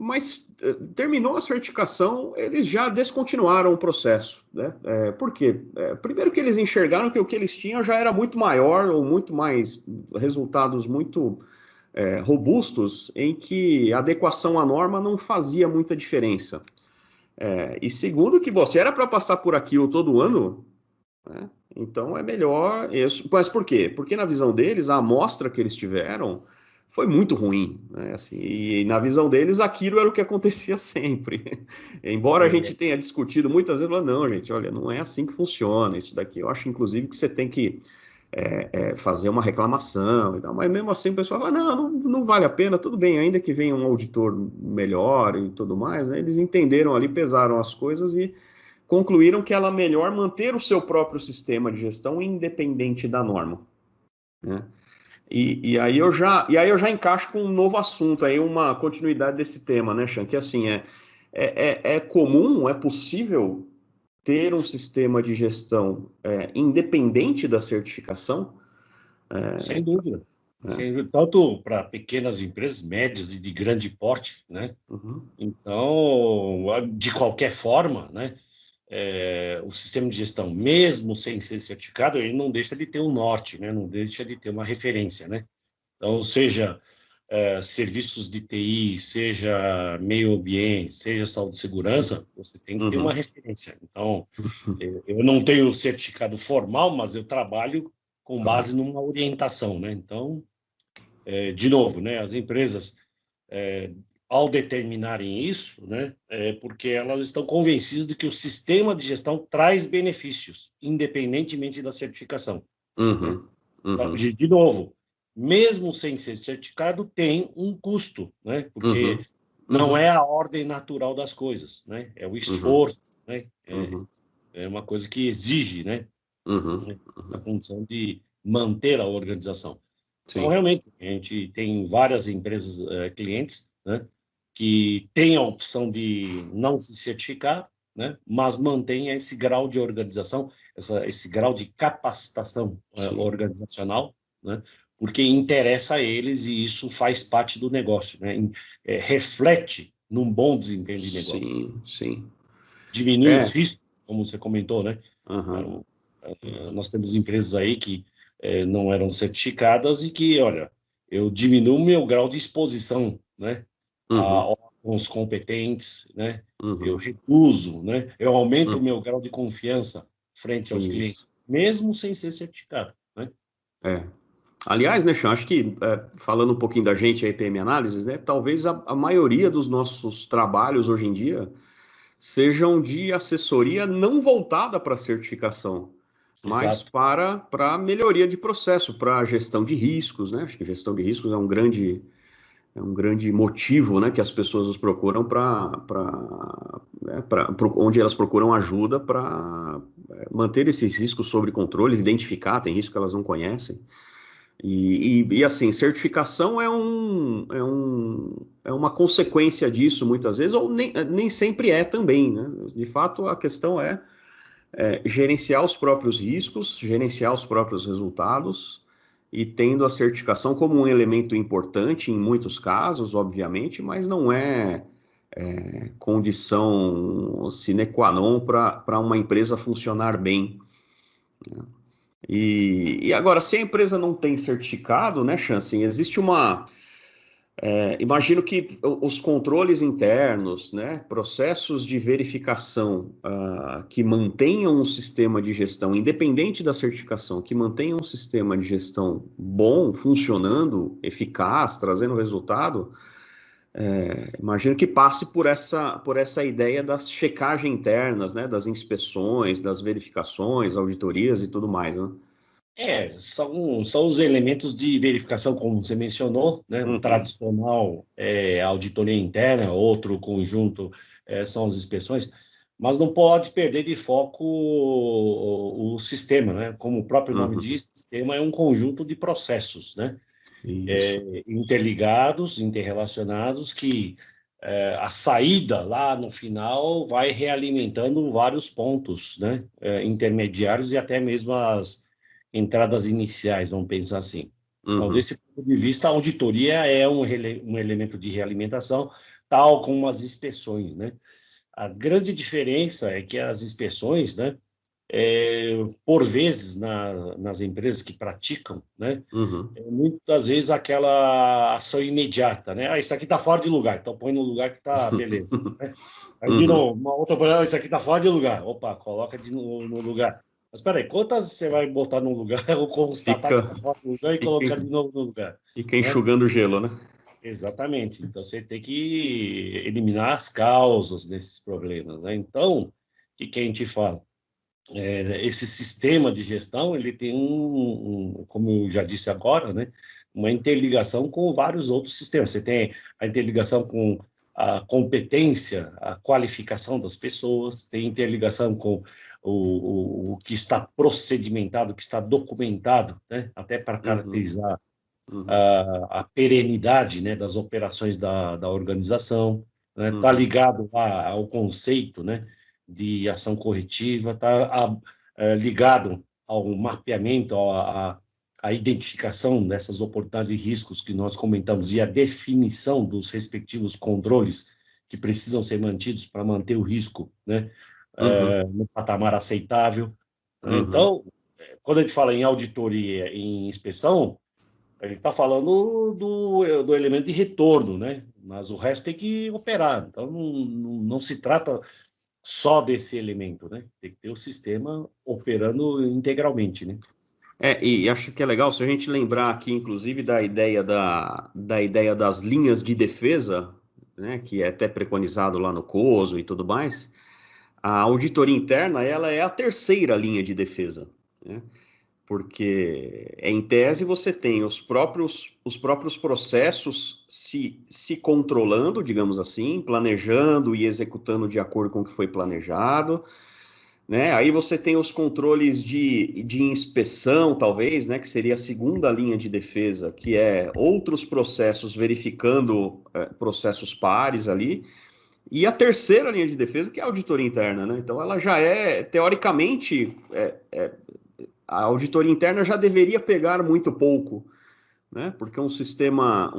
Mas terminou a certificação, eles já descontinuaram o processo, né? Por quê? Primeiro que eles enxergaram que o que eles tinham já era muito maior ou muito mais resultados muito robustos, em que a adequação à norma não fazia muita diferença. E segundo que você era para passar por aquilo todo ano, né? Então é melhor isso. Mas por quê? Porque na visão deles, a amostra que eles tiveram foi muito ruim, né? Assim, e na visão deles, aquilo era o que acontecia sempre. Embora a gente tenha discutido muitas vezes, falando, não, gente, olha, não é assim que funciona isso daqui. Eu acho, inclusive, que você tem que fazer uma reclamação e tal. Mas mesmo assim o pessoal fala, não vale a pena, tudo bem, ainda que venha um auditor melhor e tudo mais, né? Eles entenderam ali, pesaram as coisas e concluíram que era melhor manter o seu próprio sistema de gestão independente da norma, né? E aí eu já encaixo com um novo assunto, aí uma continuidade desse tema, né, Chan? Que assim, é comum, é possível ter um sistema de gestão independente da certificação, Sem dúvida. né? Sem dúvida. Tanto para pequenas empresas, médias e de grande porte, né? Uhum, Então, de qualquer forma, né? O sistema de gestão, mesmo sem ser certificado, ele não deixa de ter um norte, né? Não deixa de ter uma referência, né? Então, seja serviços de TI, seja meio ambiente, seja saúde e segurança, você tem que ter uma uhum, referência. Então, eu não tenho certificado formal, mas eu trabalho com claro. base numa orientação, né? Então, de novo, né? As empresas, ao determinarem isso, né? Porque elas estão convencidas de que o sistema de gestão traz benefícios, independentemente da certificação, né? Uhum, Então, uhum, de novo, mesmo sem ser certificado, tem um custo, né? Porque uhum, não uhum, é a ordem natural das coisas, né? É o uhum, esforço, né? uhum, É uma coisa que exige, né? uhum, Essa uhum. condição de manter a organização. Então, Sim. realmente, a gente tem várias empresas clientes, né? que tem a opção de não se certificar, né, mas mantenha esse grau de organização, esse grau de capacitação organizacional, né, porque interessa a eles e isso faz parte do negócio, né, reflete num bom desempenho de negócio. Sim, sim. Diminui os riscos, como você comentou, né? Uhum. Nós temos empresas aí que não eram certificadas e que, olha, eu diminuo o meu grau de exposição, né, a órgãos competentes, né? Eu reduzo, né? Eu aumento o meu grau de confiança frente aos clientes, mesmo sem ser certificado, né? Aliás, né, Chan, acho que falando um pouquinho da gente, a EPM Análises, né, talvez a maioria dos nossos trabalhos hoje em dia sejam de assessoria não voltada para certificação, mas Exato. para melhoria de processo, para gestão de riscos, né? Acho que gestão de riscos é um grande motivo, né, que as pessoas nos procuram onde elas procuram ajuda para manter esses riscos sob controle, identificar, tem risco que elas não conhecem. E assim, certificação é uma consequência disso muitas vezes, ou nem sempre é também, né? De fato, a questão é gerenciar os próprios riscos, gerenciar os próprios resultados, e tendo a certificação como um elemento importante em muitos casos, obviamente, mas não é condição sine qua non para uma empresa funcionar bem. E agora, se a empresa não tem certificado, né, Chancen, existe uma. Imagino que os controles internos, né, processos de verificação que mantenham um sistema de gestão, independente da certificação, que mantenham um sistema de gestão bom, funcionando, eficaz, trazendo resultado, imagino que passe por essa ideia das checagens internas, né, das inspeções, das verificações, auditorias e tudo mais, né? São os elementos de verificação, como você mencionou, né? O tradicional é a auditoria interna, outro conjunto são as inspeções, mas não pode perder de foco o sistema, né? Como o próprio nome diz, sistema é um conjunto de processos, né? Interligados, interrelacionados, que a saída lá no final vai realimentando vários pontos, né? Intermediários e até mesmo as entradas iniciais, vamos pensar assim. Então, desse ponto de vista, a auditoria é um elemento de realimentação, tal como as inspeções, né? A grande diferença é que as inspeções, né, por vezes, nas empresas que praticam, né, muitas vezes aquela ação imediata, né? Isso aqui está fora de lugar, então põe no lugar que está beleza. Né? Aí, de novo, uma outra, isso aqui está fora de lugar. Opa, coloca no lugar. Mas espera aí, quantas você vai botar no lugar, ou constatar que está fora do lugar e colocar de novo no lugar? Fica enxugando gelo, né? Exatamente. Então, você tem que eliminar as causas desses problemas, né? Então, o que a gente fala? Esse sistema de gestão, ele tem como eu já disse agora, né? Uma interligação com vários outros sistemas. Você tem a interligação com a competência, a qualificação das pessoas, tem interligação com o que está procedimentado, o que está documentado, né? Até para caracterizar a perenidade, né, das operações da organização, né? Tá ligado ao conceito, né, de ação corretiva, está ligado ao mapeamento, à identificação dessas oportunidades e riscos que nós comentamos e a definição dos respectivos controles que precisam ser mantidos para manter o risco, né, no patamar aceitável. Então, quando a gente fala em auditoria e em inspeção, ele está falando do elemento de retorno, né? Mas o resto tem que operar. Então, não se trata só desse elemento, né? Tem que ter o sistema operando integralmente, né? E acho que é legal se a gente lembrar aqui, inclusive, da ideia das linhas de defesa, né? Que é até preconizado lá no COSO e tudo mais. A auditoria interna, ela é a terceira linha de defesa, né? Porque, em tese, você tem os próprios processos se controlando, digamos assim, planejando e executando de acordo com o que foi planejado, né? Aí você tem os controles de inspeção, talvez, né? Que seria a segunda linha de defesa, que é outros processos verificando processos pares ali. E a terceira linha de defesa, que é a auditoria interna, né? Então ela já é, teoricamente, a auditoria interna já deveria pegar muito pouco, né? Porque um sistema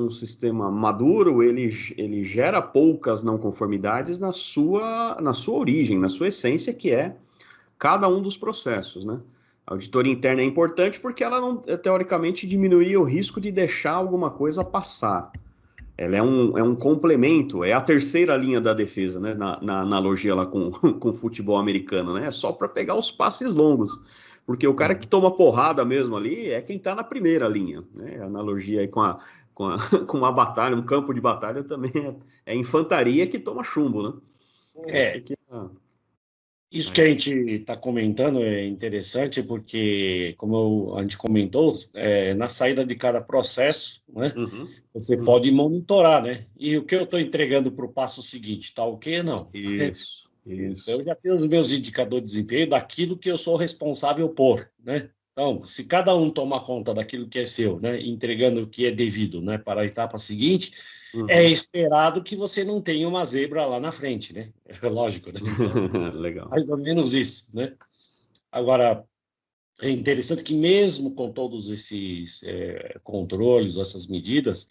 maduro, ele gera poucas não conformidades na sua origem, na sua essência, que é cada um dos processos, né? A auditoria interna é importante porque ela não, teoricamente, diminuía o risco de deixar alguma coisa passar. Ela é um complemento, é a terceira linha da defesa, né? Na analogia lá com, com o futebol americano, né? É só para pegar os passes longos. Porque o cara que toma porrada mesmo ali é quem está na primeira linha, né? A analogia aí com uma batalha, um campo de batalha também é infantaria que toma chumbo, né? Essa aqui é a... Isso que a gente está comentando é interessante porque, como a gente comentou, na saída de cada processo, né, você pode monitorar, né? E o que eu estou entregando para o passo seguinte, está ok? Não. Isso. Eu já tenho os meus indicadores de desempenho daquilo que eu sou responsável por, né? Então, se cada um tomar conta daquilo que é seu, né, entregando o que é devido, né, para a etapa seguinte, é esperado que você não tenha uma zebra lá na frente, né? É lógico, né? Então, Legal. mais ou menos isso, né? Agora, é interessante que mesmo com todos esses controles, essas medidas,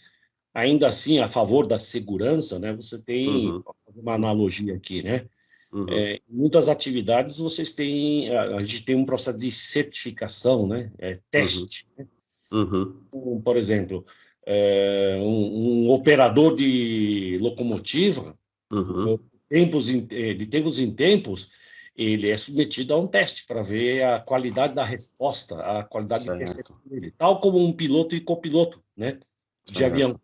ainda assim, a favor da segurança, né? Você tem uma analogia aqui, né? Em muitas atividades vocês têm, a gente tem um processo de certificação, né? Teste. Né? Por exemplo, um operador de locomotiva, de tempos em tempos, ele é submetido a um teste para ver a qualidade da resposta, a qualidade de percepção dele, tal como um piloto e copiloto, né, de avião.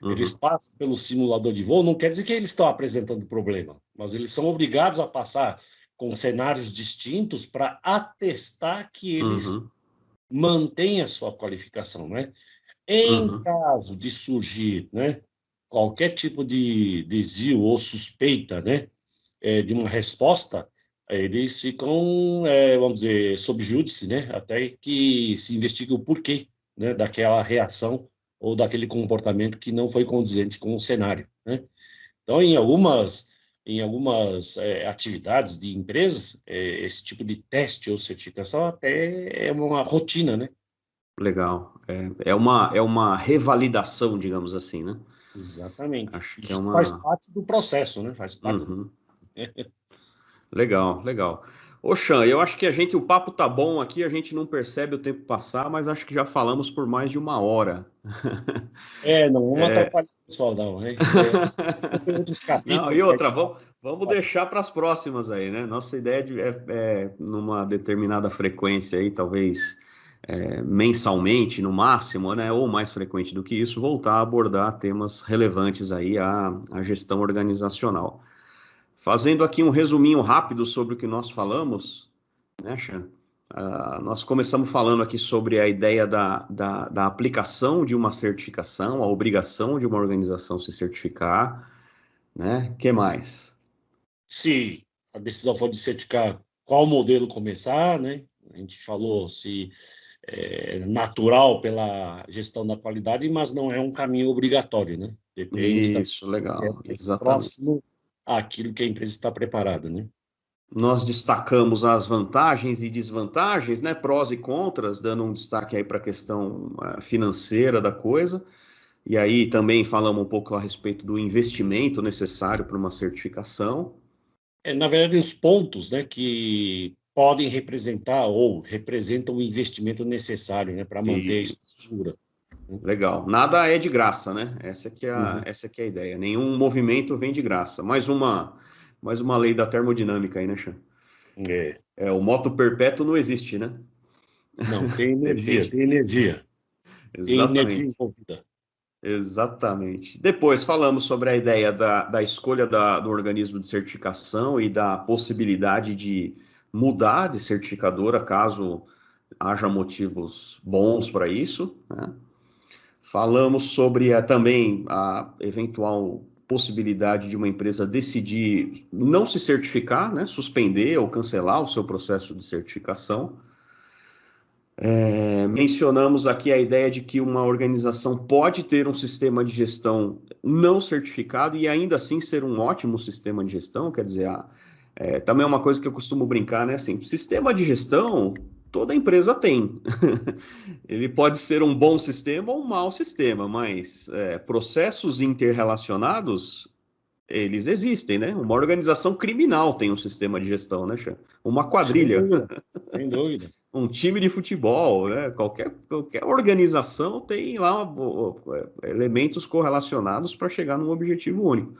Eles passam pelo simulador de voo, não quer dizer que eles estão apresentando problema, mas eles são obrigados a passar com cenários distintos para atestar que eles mantêm a sua qualificação, né? Em caso de surgir, né, qualquer tipo de desvio ou suspeita, né, de uma resposta, eles ficam, vamos dizer, sob júdice, né, até que se investigue o porquê, né, daquela reação ou daquele comportamento que não foi condizente com o cenário, né? Então, em algumas atividades de empresas, esse tipo de teste ou certificação até é uma rotina, né? Legal. É uma revalidação, digamos assim, né? Exatamente. Acho que é Isso faz uma... parte do processo, né? Faz parte do... Legal, legal. Ô, Xan, eu acho que o papo tá bom aqui, a gente não percebe o tempo passar, mas acho que já falamos por mais de 1 hora. Não vamos atrapalhar o pessoal, não, né? Tem outros Não, e capítulos que a outra, gente vamos deixar para as próximas aí, né? Nossa ideia é numa determinada frequência aí, talvez mensalmente, no máximo, né? Ou mais frequente do que isso, voltar a abordar temas relevantes aí à gestão organizacional. Fazendo aqui um resuminho rápido sobre o que nós falamos, né, Xan? Nós começamos falando aqui sobre a ideia da aplicação de uma certificação, a obrigação de uma organização se certificar, né? Que mais? Se a decisão for de certificar qual modelo começar, né? A gente falou se é natural pela gestão da qualidade, mas não é um caminho obrigatório, né? Depende da Isso, legal, mais exatamente. próximo àquilo que a empresa está preparada, né? Nós destacamos as vantagens e desvantagens, né? Prós e contras, dando um destaque aí para a questão financeira da coisa. E aí também falamos um pouco a respeito do investimento necessário para uma certificação. Na verdade, os pontos, né, que podem representar ou representam o investimento necessário, né, para manter a E estrutura. legal. Nada é de graça, né? Essa que é a ideia. Nenhum movimento vem de graça. Mais uma lei da termodinâmica aí, né, Chan? O moto perpétuo não existe, né? Não, tem energia, Depende. tem energia. Tem energia Exatamente. envolvida. Exatamente. Depois falamos sobre a ideia da escolha do organismo de certificação e da possibilidade de mudar de certificadora caso haja motivos bons para isso, né? Falamos sobre também a eventual possibilidade de uma empresa decidir não se certificar, né, suspender ou cancelar o seu processo de certificação. Mencionamos aqui a ideia de que uma organização pode ter um sistema de gestão não certificado e ainda assim ser um ótimo sistema de gestão, quer dizer, também é uma coisa que eu costumo brincar, né? Assim, sistema de gestão, toda empresa tem. Ele pode ser um bom sistema ou um mau sistema, mas processos interrelacionados, eles existem, né? Uma organização criminal tem um sistema de gestão, né, Xan? Uma quadrilha. Sem dúvida. Sem dúvida. Um time de futebol, né? Qualquer organização tem lá elementos correlacionados para chegar num objetivo único.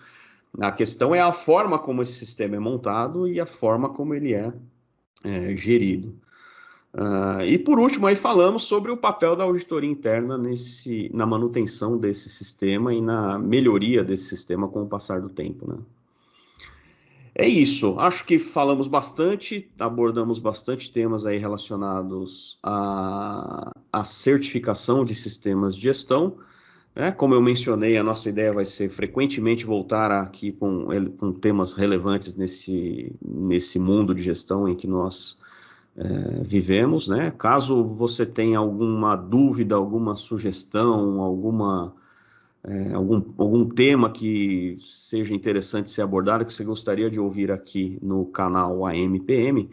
A questão é a forma como esse sistema é montado e a forma como ele é gerido. E por último, aí falamos sobre o papel da auditoria interna na manutenção desse sistema e na melhoria desse sistema com o passar do tempo, né? É isso, acho que falamos bastante, abordamos bastante temas aí relacionados à certificação de sistemas de gestão, né? Como eu mencionei, a nossa ideia vai ser frequentemente voltar aqui com temas relevantes nesse mundo de gestão em que nós vivemos, né? Caso você tenha alguma dúvida, alguma sugestão, algum tema que seja interessante ser abordado, que você gostaria de ouvir aqui no canal AMPM,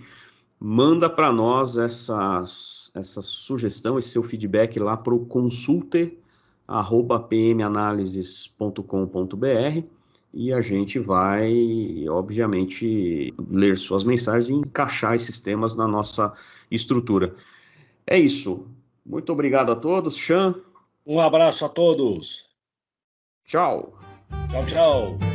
manda para nós essa sugestão, esse seu feedback lá para o consulter@pmanalysis.com.br e a gente vai, obviamente, ler suas mensagens e encaixar esses temas na nossa estrutura. É isso. Muito obrigado a todos. Xan. Um abraço a todos. Tchau. Tchau, tchau.